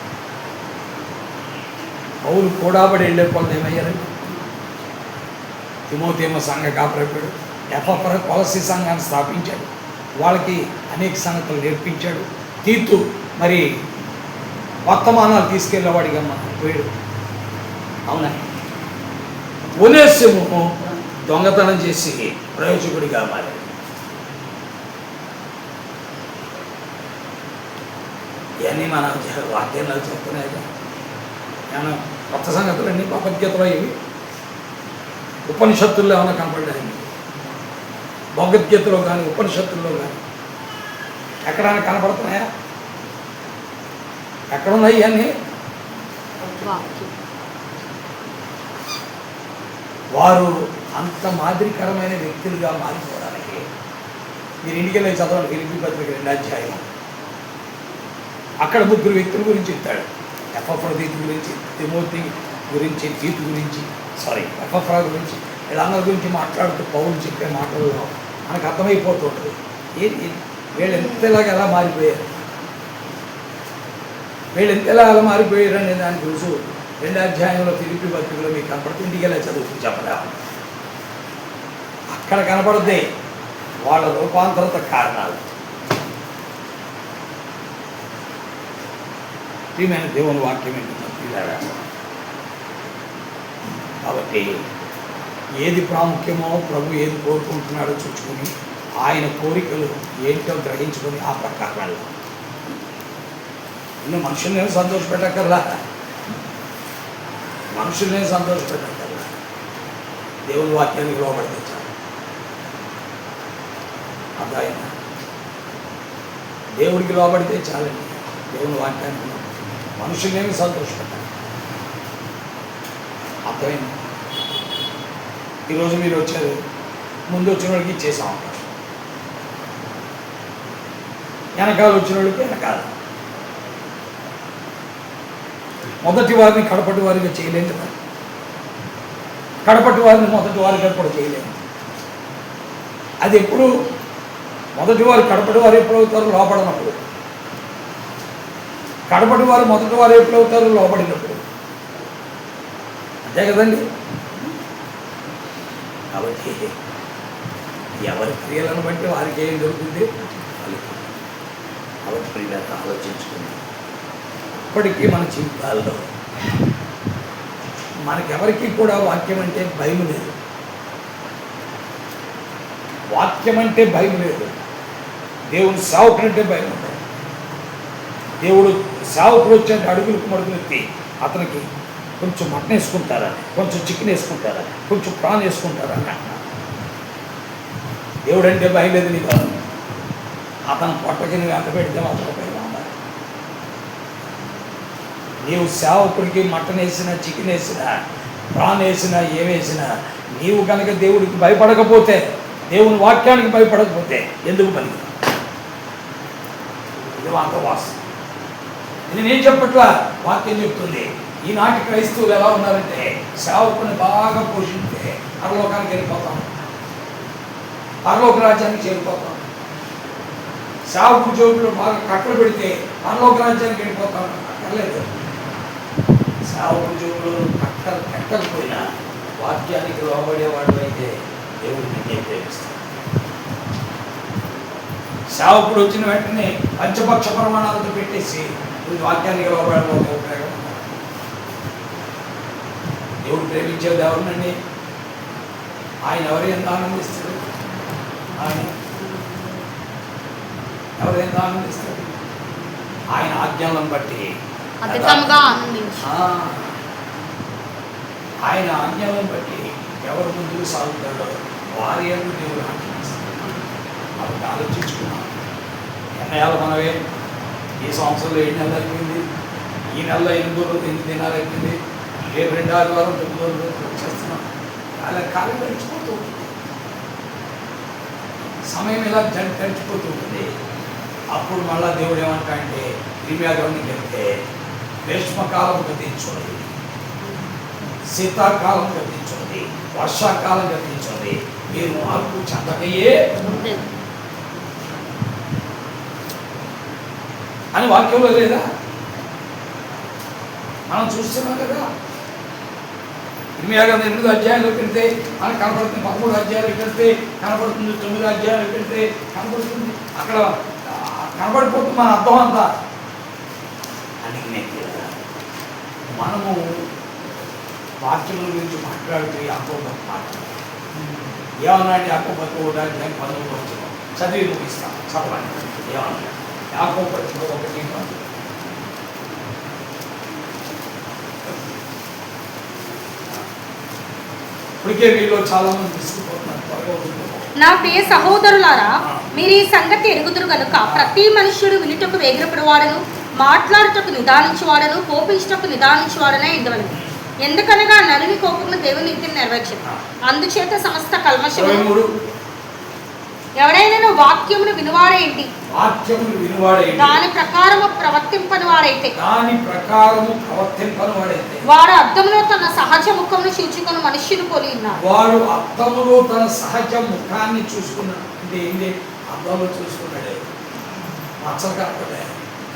పౌలు కూడా పడి వెళ్ళే కొలది ఏమయ్యారండి? తిమోతి ఏమో సంఘ కాపరైపోయాడు. ఎపఫ్రా కొలసి సంఘాన్ని స్థాపించాడు, వాళ్ళకి అనేక సంగతులు నేర్పించాడు. తీతు మరి వర్తమానాలు తీసుకెళ్ళేవాడిగా పోయాడు. అవునా? ఒనేసిము దొంగతనం చేసి ప్రయోజకుడిగా మారాడు. ఇవన్నీ మన వాక్యాలు చెప్తున్నాయి. ఏమన్నా కొత్త సంగతులన్నీ భగవద్గీతలో ఇవి ఉపనిషత్తుల్లో ఏమైనా కనపడ్డాయి? భగవద్గీతలో కానీ ఉపనిషత్తుల్లో కానీ ఎక్కడైనా కనపడుతున్నాయా? ఎక్కడున్నాయి ఇవన్నీ? వారు అంత మాదిరికరమైన వ్యక్తులుగా మారిపోవడానికి మీరు ఇంటికి వెళ్ళి చదవండి. ఫిలిప్పీ పత్రిక 2వ అధ్యాయం. అక్కడ 3 వ్యక్తుల గురించి చెప్తాడు. ఎపఫ్రా గురించి, తిమోతి గురించి, తీతు గురించి, ఎపఫ్రా గురించి, వీళ్ళందరి గురించి మాట్లాడుతూ పౌలు చెప్పే మాటల్లో మనకు అర్థమైపోతుంటుంది వీళ్ళు ఎంతలాగా ఎలా మారిపోయారు, వీళ్ళు ఎంతలా ఎలా మారిపోయారు అనే దాని గురించి 2వ అధ్యాయంలో ఫిలిప్పీ పత్రికలో మీకు కనపడుతుంది. ఇంటికి వెళ్ళి చదువుతూ చెప్పలేము. అక్కడ కనపడుద్ది వాళ్ళ రూపాంతరత కారణాలు. ప్రియమైన దేవుని వాక్యం ఏంటంటే, కాబట్టి ఏది ప్రాముఖ్యమో, ప్రభు ఏది కోరుకుంటున్నాడో చూసుకొని ఆయన కోరికలు ఏంటో గ్రహించుకొని ఆ ప్రకారం ఇನ್ನು మనుషుల్ని సంతోషపెట్టక్కర్లా, మనుషుల్ని సంతోషపెట్టక్కర్లా, దేవుని వాక్యానికి లోబడితే చాలు. అర్థమైందా? దేవుడికి లోబడితే చాలండి. దేవుని వాక్యానికి మనుషుల్నేమి సంతోషపెట్టాలి. అర్థమైంది? ఈరోజు మీరు వచ్చారు, ముందు వచ్చిన వాళ్ళకి ఇచ్చేసే అవకాశం, వెనకాల వచ్చిన వాళ్ళకి వెనకాల. మొదటి వారిని కడపటి వారిగా చేయలేదు కదా, కడపటి వారిని మొదటి వారిగా కూడా చేయలేదు. అది ఎప్పుడు మొదటి వారు కడపటి వారు ఎప్పుడు అవుతారు? లోపడినప్పుడు. కడపటి వారు మొదటి వారు ఎప్పుడు అవుతారు? లోపడినప్పుడు. అంతే కదండి. కాబట్టి ఎవరి క్రియలను బట్టి వారికి ఏం దొరుకుతుంది కాబట్టి ప్రియులను ఆలోచించుకుని ఇప్పటికీ మన జీవితాల్లో మనకెవరికి కూడా వాక్యం అంటే భయం లేదు. వాక్యం అంటే భయం లేదు. దేవుని సేవకుడు అంటే భయం ఉంటుంది. దేవుడు సేవకుడు వచ్చే అడుగులకు మడుగులు ఎత్తి అతనికి కొంచెం మటన్ వేసుకుంటారా, కొంచెం చికెన్ వేసుకుంటారా, కొంచెం ప్రాన్ వేసుకుంటారా అని అంటున్నాడు. దేవుడు అంటే భయం లేదు నీకు. అతను పొట్టకి నువ్వు ఎంత పెడితే మాత్రం భయం ఉండాలి. నీవు సేవకుడికి మటన్ వేసినా, చికెన్ వేసినా, ప్రాన్ వేసినా, ఏమేసినా నీవు కనుక దేవుడికి భయపడకపోతే, దేవుని వాక్యానికి భయపడకపోతే ఎందుకు పని? ఇది వాస్తవం. ఇది నేను చెప్పట్లా, వాక్యం చెప్తుంది. ఈనాటి క్రైస్తవులు ఎలా ఉన్నారంటే సేవకుని బాగా పోషిస్తే పరలోకానికి వెళ్ళిపోతాం, పరలోక రాజ్యానికి చేరిపోతాం. సేవకు జోబులు బాగా కట్టలు పెడితే పరలోక రాజ్యానికి వెళ్ళిపోతాం. అక్కర్లేదు. సేవకు జోబులు కట్టలు కట్టకపోయినా వాక్యానికి లోబడేవాడు అయితే దేవుడు నిన్నే ప్రేమిస్తాడు. సేవకుడు వచ్చిన వెంటనే పంచపక్ష ప్రమాణాలతో పెట్టేసి వాక్యానికి లోబడకపోతే ఉపయోగం. దేవుడు ప్రేమించే దేవుడినండి. ఆయన ఎవరు ఎంత ఆనందిస్తాడు? ఆయన ఎవరు ఎంత ఆనందిస్తాడు? ఆయన ఆజ్ఞలను బట్టి ఆయన ఆజ్ఞలను బట్టి ఎవరు ముందుకు సాగుతాడో వారి ఎవరు దేవుడు ఆజ్ఞిస్తాడు. కాబట్టి ఆలోచించుకున్నాం. ఎన్నయాలు మనవే ఈ సంవత్సరంలో 7 నెలలు అయిపోయింది. ఈ నెలలో 8 దినాలు అయిపోయింది. రేపు 2 ఆదివారం 9 రోజులు చేస్తున్నాం. అలా కాలం గడిచిపోతూ ఉంటుంది. సమయం ఇలా గడిచిపోతూ ఉంటుంది. అప్పుడు మళ్ళా దేవుడు ఏమంటాడంటే ఇర్మియాలోనికి వెళ్తే గ్రీష్మకాలం గతించున్నది, శీతాకాలం గతించున్నది, వర్షాకాలం గతించున్నది, మీరు మార్పు చెందకయే అని వాక్యంలో లేదా? మనం చూస్తున్నాం కదా. ఇర్మియా గ్రంథం 8 అధ్యాయంలోకి వెళ్తే మనకు కనపడుతుంది, 13 అధ్యాయాలకు వెళ్తే కనపడుతుంది, 9 అధ్యాయాలకు వెళ్తే కనపడుతుంది. అక్కడ కనపడిపోతుంది మన అర్థం అంతా. అందుకనే మనము వాక్యముల గురించి మాట్లాడుతూ యాకోబు మాట్లాడాలి. ఏమన్నాడు? యాకోబు 1 అధ్యాయం 11 వచ్చిన చదివి ముగిస్తాం. చదవండి. ఏమన్నాడు? యాకోబు 1:12. ఇప్పటికే మీలో చాలా మంది తీసుకుపోతున్నారు. నా ప్రియ సహోదరులారా, మీరు ఈ సంగతి ఎరుగుదురు గనుక ప్రతి మనుష్యుడు వినుటకు వేగిరపడువాడను, మాట్లాడుటకు నిదానించువాడను, కోపించుటకు నిదానించువాడనే ఉండవలను. ఎందుకనగా నరుని కోపము దేవుని నీతిని నెరవేర్చదు. అందుచేత సమస్త కల్మషము ఎవడైనా వాక్యమును వినువాడేంటి, దాని ప్రకారము ప్రవర్తింపని వాడైతే వాడు అద్దములో తన సహజ ముఖమును చూచుకొని మనుష్యుని పోలి ఉన్నాడు. వాడు అద్దములో తన సహజ ముఖాన్ని చూసుకున్నాడు. అంటే ఏంటి? అద్దంలో చూసుకున్నాడే, మచ్చలు కనపడే,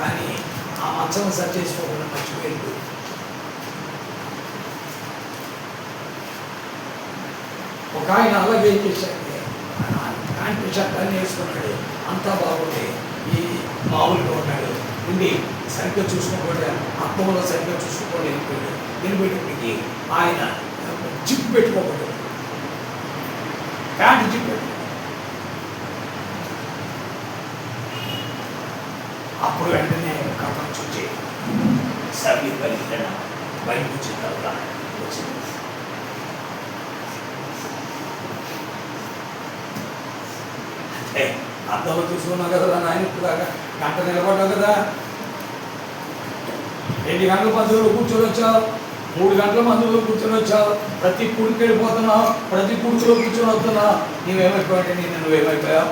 కానీ ఆ మచ్చను సరి చేసుకోకుండా మర్చిపోయింది. ఒక ఆయన అలాగే ఏం చేశాడంటే ప్యాంటు షర్టాన్ని వేసుకున్నాడు, అంతా బాగుంది, ఈ మామూలుగా ఉన్నాడు, ఉండి సరిగ్గా చూసుకోకుండా అర్థంలో సరిగ్గా చూసుకోకుండా వెళ్ళిపోయాడు. వెళ్ళిపోయేటప్పటికి ఆయన జిప్ పెట్టుకోకూడదు, ప్యాంటు జిప్ పెట్టుకో. అప్పుడు వెంటనే కథం చూచి సభ్యు బయట వచ్చిన తర్వాత వచ్చింది. అర్థంలో చూసుకున్నావు కదా నాయన, ఇప్పుడు దాకా గంట నిలబడ్డావు కదా, 2 గంటల మందులో కూర్చొని వచ్చావు, 3 గంటల మందులో కూర్చొని వచ్చావు, ప్రతి కుడికి వెళ్ళిపోతున్నావు, ప్రతి కుడికిలో కూర్చొని వస్తున్నావు. నువ్వేమైపోయావంటే నువ్వేమైపోయావు?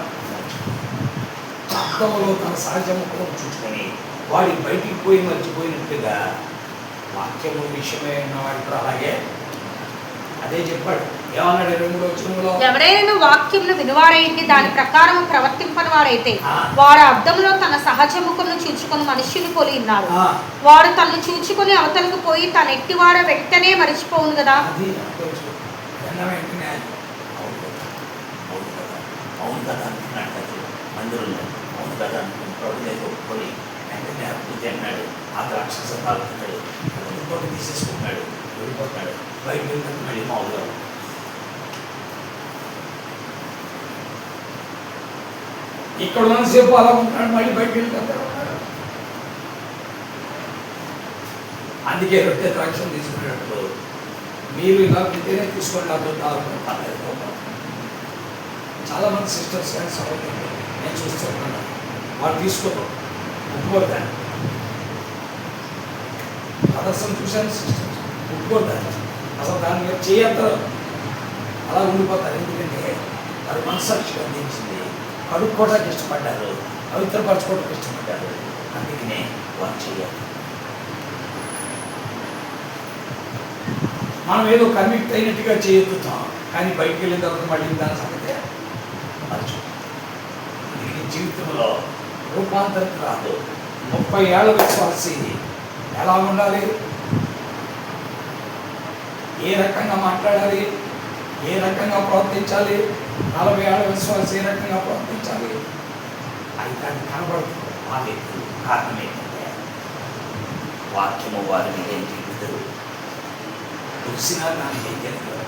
అర్థంలో తన సహజ ముఖం చూసుకొని వాడి బయటికి పోయి మర్చిపోయినట్టుగా వాక్యము విషయమే ఉన్నవాడు అలాగే అదే చెప్పాడు. ఏమన్నాడు? 23వ వచనంలో ఎవరైనా వాక్యమును వినువాడైతే దాని ప్రకారం ప్రవర్తింపని వాడైతే వాడు అద్దంలో తన సహజ ముఖమును చూచుకొని మనుష్యుని పోలి ఉన్నాడు. వాడు తనను చూచుకొని అవతలకు పోయి తన ఎట్టివాడ వెంటనే మరిచిపోవును కదా. ఆ రాక్షస తాగుతున్నాడు, తీసేసుకుంటున్నాడు, వెళ్ళిపోతున్నాడు, బయట మళ్ళీ మామూలుగా ఇక్కడ ఉన్నసేపు అలా ఉంటాడు, మళ్ళీ బయటకు వెళ్ళిపోతాడు. అందుకే రొట్టె ద్రాక్షలు తీసుకునేటప్పుడు మీరు ఇలా ఉంటేనే తీసుకోండి, నాకు చాలా మంది సిస్టర్స్ కానీ సహోదరులు నేను చూస్తున్నాను, వాళ్ళు తీసుకోరు, ఒప్పుకోరు దాన్ని. ప్రదర్శన చూశాను సిస్టర్స్ ఒప్పుకోరు దాన్ని, అసలు దాని మీద చేయత్తారు, అలా ఉండిపోతారు. ఎందుకంటే వారి మనస్సాక్షిగా అందించింది, కడుక్కోవడానికి ఇష్టపడ్డారు, పవిత్రపరచుకోవడానికి ఇష్టపడ్డారు, అందుకనే వారు చేయాలి. మనం ఏదో కన్విక్ట్ అయినట్టుగా చేయొద్దుతాం, కానీ బయటికి వెళ్ళిన తర్వాత మళ్ళీ దాని సంగతే మర్చి జీవితంలో రూపాంతరం రాదు. 30 ఏళ్ళ విశ్వాసి ఎలా ఉండాలి, ఏ రకంగా మాట్లాడాలి, ఏ రకంగా ప్రవర్తించాలి, 40 ఏళ్ళ విశ్వాసి ఏ రకంగా ప్రవర్తించాలి, అది దాన్ని కనబడుతుంది. ఆ వ్యక్తులు కారణం ఏంటంటే వాక్యము వారి మీద ఏం జీవితం తెలిసినా దానికి ఏం తెలియదు.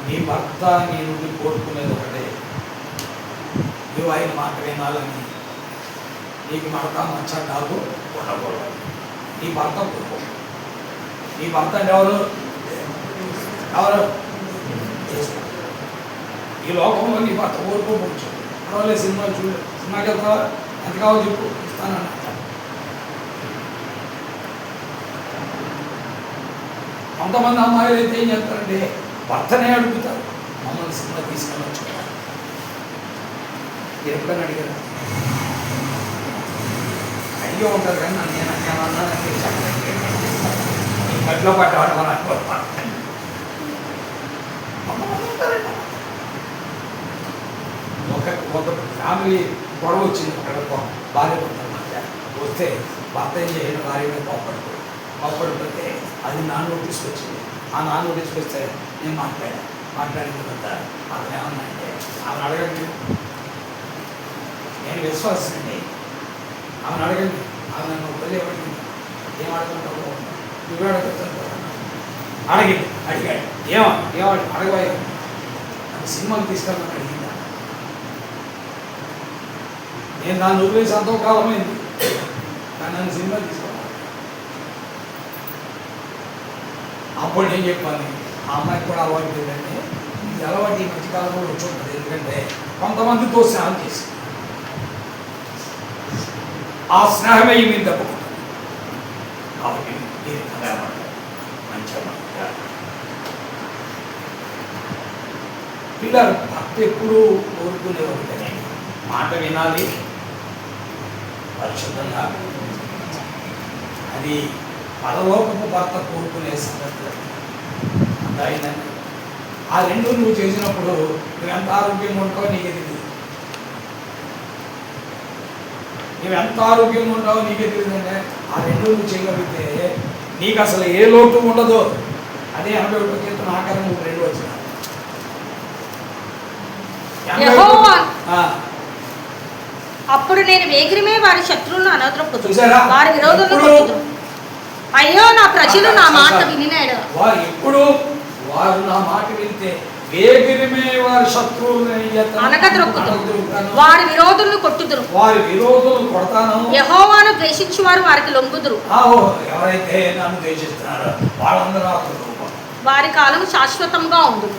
నీ భర్త నీ నుండి కోరుకునేది ఒకటే, నువ్వు ఆయన మాట వినాలని, నీకు మడత మంచ డాగు ఉండకూడదు. నీ భర్త కోరుకో, నీ భర్త అంటే ఎవరు ఎవరు ఈ లోకంలో నీ భర్త కోరుకోవచ్చు. పర్వాలేదు, సినిమాలు చూడు, సినిమాకి వెళ్తావా, ఎంత కావాలో చెప్పు, ఇస్తానన్న. కొంతమంది అమ్మాయిలు అయితే ఏం చేస్తారంటే భర్తనే అడుగుతారు, మమ్మల్ని సినిమా తీసుకెళ్ళచ్చు. మీరు ఎప్పుడైనా అడిగారు? అడిగి ఉంటారు కానీ నన్ను నేను అన్నాను గట్లో పడ్డవాడు మన ఒక ఫ్యామిలీ గొడవ వచ్చింది, అక్కడ భార్య భర్తల మధ్య వస్తే భర్త ఏం చేయడం, భార్య మీద కోప్పడిపోతే అది నా నోటీస్కి వచ్చింది. ఆ నా నోటీస్కి వస్తే నేను మాట్లాడిన తర్వాత అతను ఏమన్నా అంటే, ఆమెను అడగండి, నేను విశ్వాసండి, ఆమెను అడగండి, ఆమె నన్ను వదిలేవండి, ఏం అడగంటావు, నువ్వే అడగలుగుతాను అడిగాడు. ఏమని అడగబోయా, అది సినిమాకి తీసుకెళ్ళమని అడిగిందా? నేను దాన్ని వదిలేసి అంతో కాలమైంది, కానీ నన్ను సినిమాకి తీసుకోవాలి. అప్పుడు నేను చెప్పాను, ఆ అమ్మాయికి కూడా అలవాటు లేదంటే, ఈ అలవాటు ఈ మధ్యకాలంలో వచ్చి ఉంటుంది. ఎందుకంటే కొంతమందితో స్నేహం చేసి ఆ స్నేహమే మీరు తప్పుకుంటుంది. కాబట్టి మీరు మంచిగా పిల్లలు భర్త ఎప్పుడు కోరుకునే ఒకటే, మాట వినాలి, పరిశుద్ధంగా. అది పరలోకపు భర్త కోరుకునే సంగతి అయిందండి. ఆ రెండు నువ్వు చేసినప్పుడు నువ్వు ఎంత ఆరోగ్యంగా ఉంటావో నీకే తెలియదు, నువ్వు ఎంత ఆరోగ్యంగా ఉంటావో నీకే తెలియదంటే ఆ రెండు నువ్వు చేయగలిగితే నీకు అసలు ఏ లోటు ఉండదు. అదే 81వ కీర్తన ఆఖరి 2 వచ్చిన అప్పుడు నేను వేగిరమే వారి శత్రువులను అనద్రొప్పుదు, చూసారా? వారి విరోధులను కొట్టుదురు. అయ్యో నా ప్రజలు నా మాట వినినాడు, వారు ఎప్పుడు వారు నా మాట వింటే వేగిరమే వారి శత్రువులను అనగద్రొక్కుదురు, వారి విరోధులను కొట్టుదురు, వారి విరోధులను కొడతాను. యెహోవాను ద్వేషించు వారు వారికి లొంగుదురు. ఎవరైతే నన్ను ద్వేషిస్తున్నారో వాళ్ళందరూ వారి కాలం శాశ్వతంగా ఉంది.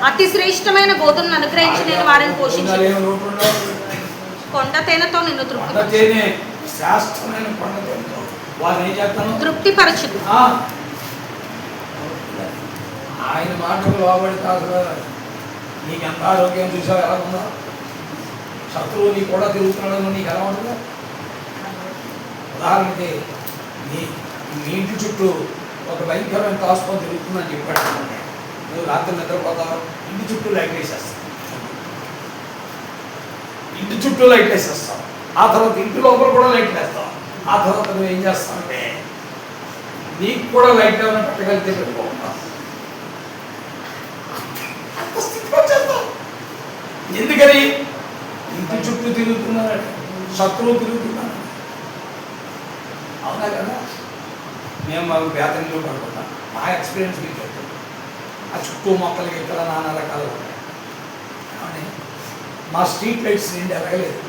అతి శ్రేష్టమైన గోధుమను అనుగ్రహించి నేను వారిని పోషించాను. కొండ తేనెతో నిన్ను తృప్తిపరచుదు. ఆయన మాటకు లోబడి కాదు. నీకు ఎంత ఆరోగ్యం చూసావు, ఎలా ఉందో, శత్రువు నీకు కూడా తిరుగుతున్నాడు, నీకు ఎలా ఉంటుందో. ఉదాహరణకి మీ ఇంటి చుట్టూ ఒక భయంకరమైన తాసుకొని తిరుగుతుందని చెప్పాడు. నువ్వు రాత్రి నిద్రపోతావు, ఇంటి చుట్టూ లైట్ వేసేస్తావు, ఇంటి చుట్టూ లైట్ వేసేస్తావు, ఆ తర్వాత ఇంటి లోపల కూడా లైట్ వేస్తావు. ఆ తర్వాత నువ్వు ఏం చేస్తావంటే నీకు కూడా లైట్ ఏమైనా పెట్టగలిగితే పెట్టుకుంటావు. ఎందుకని? ఇంటి చుట్టూ తిరుగుతున్నాడు, శత్రువు తిరుగుతున్నాడు. అవునా కదా? మేము బేతంలో పడుకుంటాం. మా ఎక్స్పీరియన్స్ మీకు చెప్తాం. ఆ చుట్టూ మొక్కలకి ఇక్కడ నానా రకాలు ఉంటాయి. మా స్ట్రీట్ లైట్స్ నిండి ఎరగలేదు.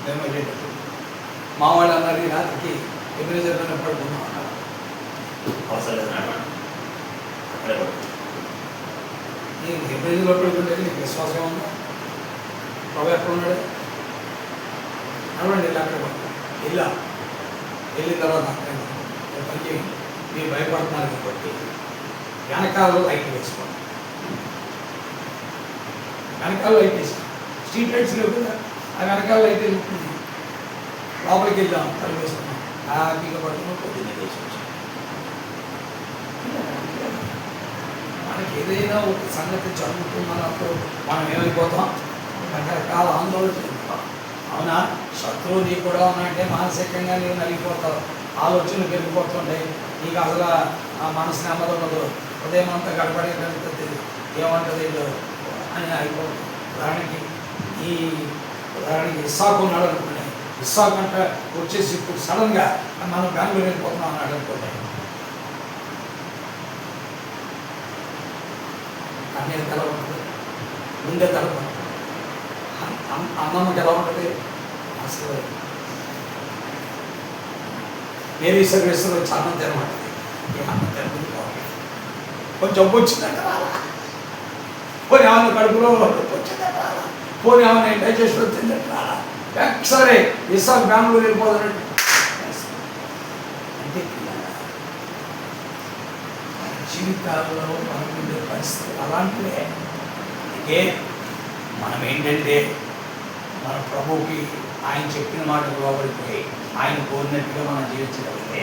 మేము వెళ్ళేటప్పుడు మా వాళ్ళు అన్నారు ఈ రాత్రికి ఎబ్రేజర్ మీద పడుకున్నాం అన్నారు. అవసరం లేదు నడవండి, అక్కడే పడుతుంది. నేను ఎబ్రేజర్లో పడుకుంటే నీకు విశ్వాసం ఉందా? ప్రభు ఎక్కడ ఉన్నాడు? నడవండి, వెళ్ళి అక్కడ పడుకో. వెళ్ళిన తర్వాత అక్కడ పని చేయండి. మీరు భయపడుతున్నారు కాబట్టి వెనకాలలో లైట్ వేసుకోండి. వెనకాల లైట్ వేసుకోండి. స్ట్రీట్ లైట్స్ లేవు కదా, ఆ వెనకాల లైట్ వెళ్తుంది. లోపలికి వెళ్దాం, తలుపు వేసుకున్నాం, హ్యాపీగా పడుతున్నాం. పొద్దున్నే తీసుకొచ్చాం. మనకి ఏదైనా ఒక సంగతి జరుగుతున్నప్పుడు మనం ఏమైపోతాం? రకరకాల ఆందోళన చెందుతాం. అవునా? శత్రువు నీకు కూడా ఉన్నాయంటే మానసికంగా నీవు నలిగిపోతావు, ఆలోచనలు పెరిగిపోతుంటాయి. నీకు అసలు ఆ మనసు నెమ్మది ఉండదు, ఉదయం అంతా గడపడే కలుగుతుంది, ఏమంటుంది అని అయిపోతుంది. ఉదాహరణకి ఇస్సాకు ఉన్నాడు అనుకోండి. ఇస్సాకు అంటే వచ్చేసి ఇప్పుడు సడన్గా మనం బెంగళూరు వెళ్ళిపోతున్నాం అన్నాడు అనుకోండి. అనేది ఎలా ఉంటుంది? ముందే తలప అమ్మమ్మకి ఎలా ఉంటుంది? అసలు మేరీ సర్వీస్లో చాలా తినమంటుంది. ఈ అన్నం తినకుండా బాగుంటుంది. కొంచెం జబ్బు వచ్చిందంట రాలా, పోనీ ఏమైనా కడుపులో వచ్చిందంట రాలా, పోనీ ఏమైనా డైజెషన్ వచ్చిందంట రాలా, సరే ఇస్సాకు బెంగళూరు వెళ్ళిపోతానంటే అంటే జీవితాల్లో మనకుండే పరిస్థితులు అలాంటివే. అందుకే మనం ఏంటంటే మన ప్రభువుకి ఆయన చెప్పిన మాటలు లోబడిపోయి ఆయన కోరినట్టుగా మనం జీవించగలిగితే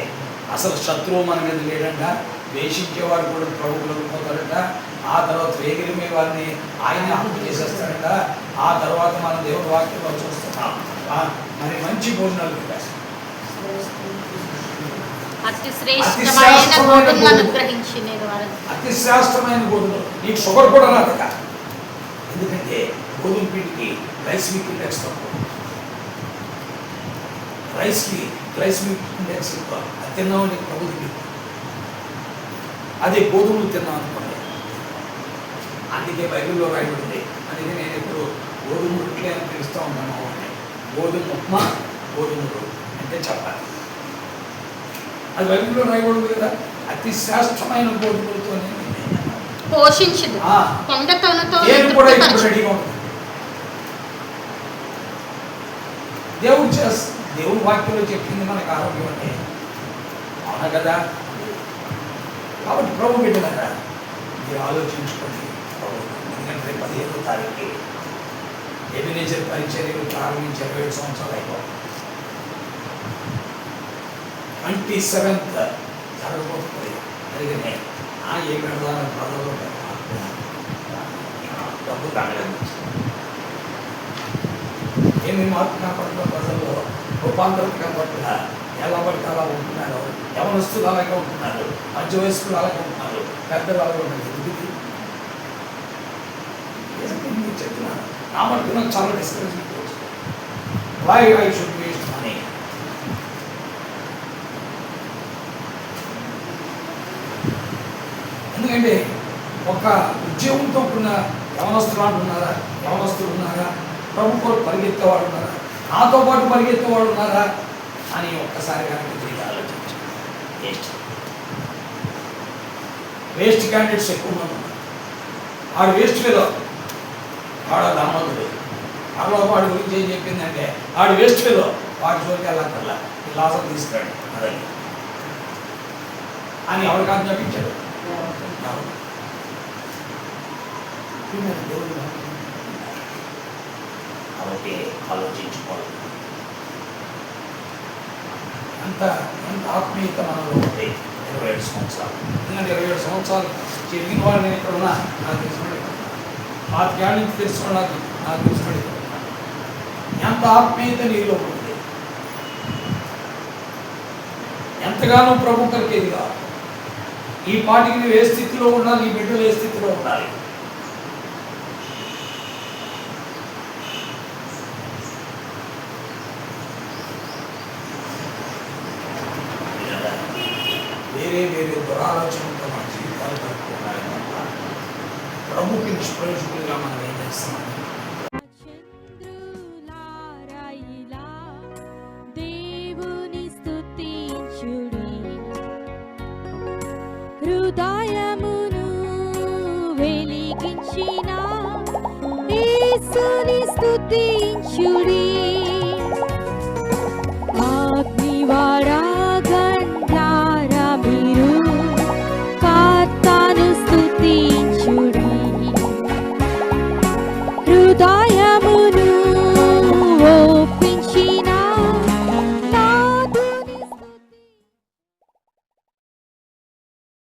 అసలు శత్రువు మన మీద లేడంట. ద్వేషించేవాడు కూడా ప్రభువులోకి పోతాడట. ఆ తర్వాత వేగిరిమే వారిని ఆయన హత్య చేసేస్తాడట. ఆ తర్వాత మనం దేవుడి వాక్యంలో చూస్తున్నాం. మరి మంచి భోజనాలు అతి శ్రేష్టమైన గోధుమలు. నీకు షుగర్ కూడా రాదు కదా, ఎందుకంటే గోధుమ పిండికి గ్లైసిమిక్ ఇండెక్స్ తక్కువ. రైస్కి గ్లైసిమిక్ ఇండెక్స్ ఎక్కువ. అది తిన్నామని ప్రభు తిండి, అదే గోధుమలు తిన్నాం అనుకోండి. అందుకే బైబిల్లో రాయబడింది. అందుకే నేను ఇప్పుడు గోధుమ రొట్టెలు అని పిలుస్తూ ఉంటాను. గోధుమ ఉప్మా, గోధుమ రొట్టె అంటే చపాతి. అది బైబిల్లో రాయబడింది కదా. అతి శ్రేష్టమైన గోధుమలతో పోషించదు, నేను కూడా ఇప్పుడు రెడీగా ఉంటుంది. దేవుడు వాక్యంలో చెప్పింది మనకు ఆరోగ్యం అంటే అవునా కదా. కాబట్టి ప్రభు బిడ్డలారా మీరు ఆలోచించుకోండి. ఎందుకంటే 15వ తారీఖుకి ఎబినేజర్ పరిచర్యలు ప్రారంభించి 27 సంవత్సరాలు అయిపోయి 27th జరగబోతుంది. అందుకనే ఏ పెడదాన ప్రజల్లో డబ్బు తాగలేదు. ఏమి మార్పు కనపడుతుందో ప్రజల్లో రూపాంతరం కనపడుతుందా? ఎలా పడితే అలా ఉంటున్నారు. యవనస్తులు అలాగే ఉంటున్నారు, మధ్య వయస్కులు అలాగే ఉంటున్నారు, పెద్దలు అలాగే ఉంటున్నారు. ఎందుకు చెప్తున్నాను? నా మటుకు నాకు చాలా డిస్కరేజ్మెంట్ వచ్చింది. Why I should waste money. ఎందుకంటే ఒక ఉద్యోగంతో ఉన్న యవనస్తులు అంటున్నారా? యవనస్తులు ఉన్నారా? ప్రభు కొరకు పరిగెత్తేవాడు ఉన్నారా? నాతో పాటు పరిగెత్తేవాడు ఉన్నారా అని ఒక్కసారి కనుక తిరిగి ఆలోచించారు. వేస్ట్ క్యాండిడేట్స్ ఎక్కువ మంది ఉన్నారు. వాడు వేస్ట్ ఫెలో, వాడు ధనవంతుడు. అలా వాడి గురించి ఏం చెప్పిందంటే వాడు వేస్ట్ ఫెలో, వాడి చోటుకి వెళ్ళక్కర్లా, ఈ లాసం తీసుకురాడు అదే అని ఎవరికి ఆజ్ఞాపించాడు. కాబట్టి ఆలోచించుకోవాలి. ఎంత ఆత్మీయత మనలో ఉంది. 27 సంవత్సరాలు. ఎందుకంటే 27 సంవత్సరాలు చెరిగిన వాళ్ళు నేను ఇక్కడ ఉన్నా, నాకు తెలిసినట్టు 5 ఏళ్ళ నుంచి తెలుసుకోండి, నాకు తెలిసినట్టు ఎంత ఆత్మీయత నీలో ఉంది, ఎంతగానో ప్రభు కొరకేది కాదు. ఈ పాటికి నువ్వు ఏ స్థితిలో ఉండాలి, ఈ బిడ్డలు ఏ స్థితిలో ఉండాలి. వేరే దురాలోచనతో మన జీవితాలు గడుపుకోవాలి. ప్రభుకి నిష్ప్రయోజకులుగా మనం ఏం చేస్తామని యేసుని స్తుతించుడి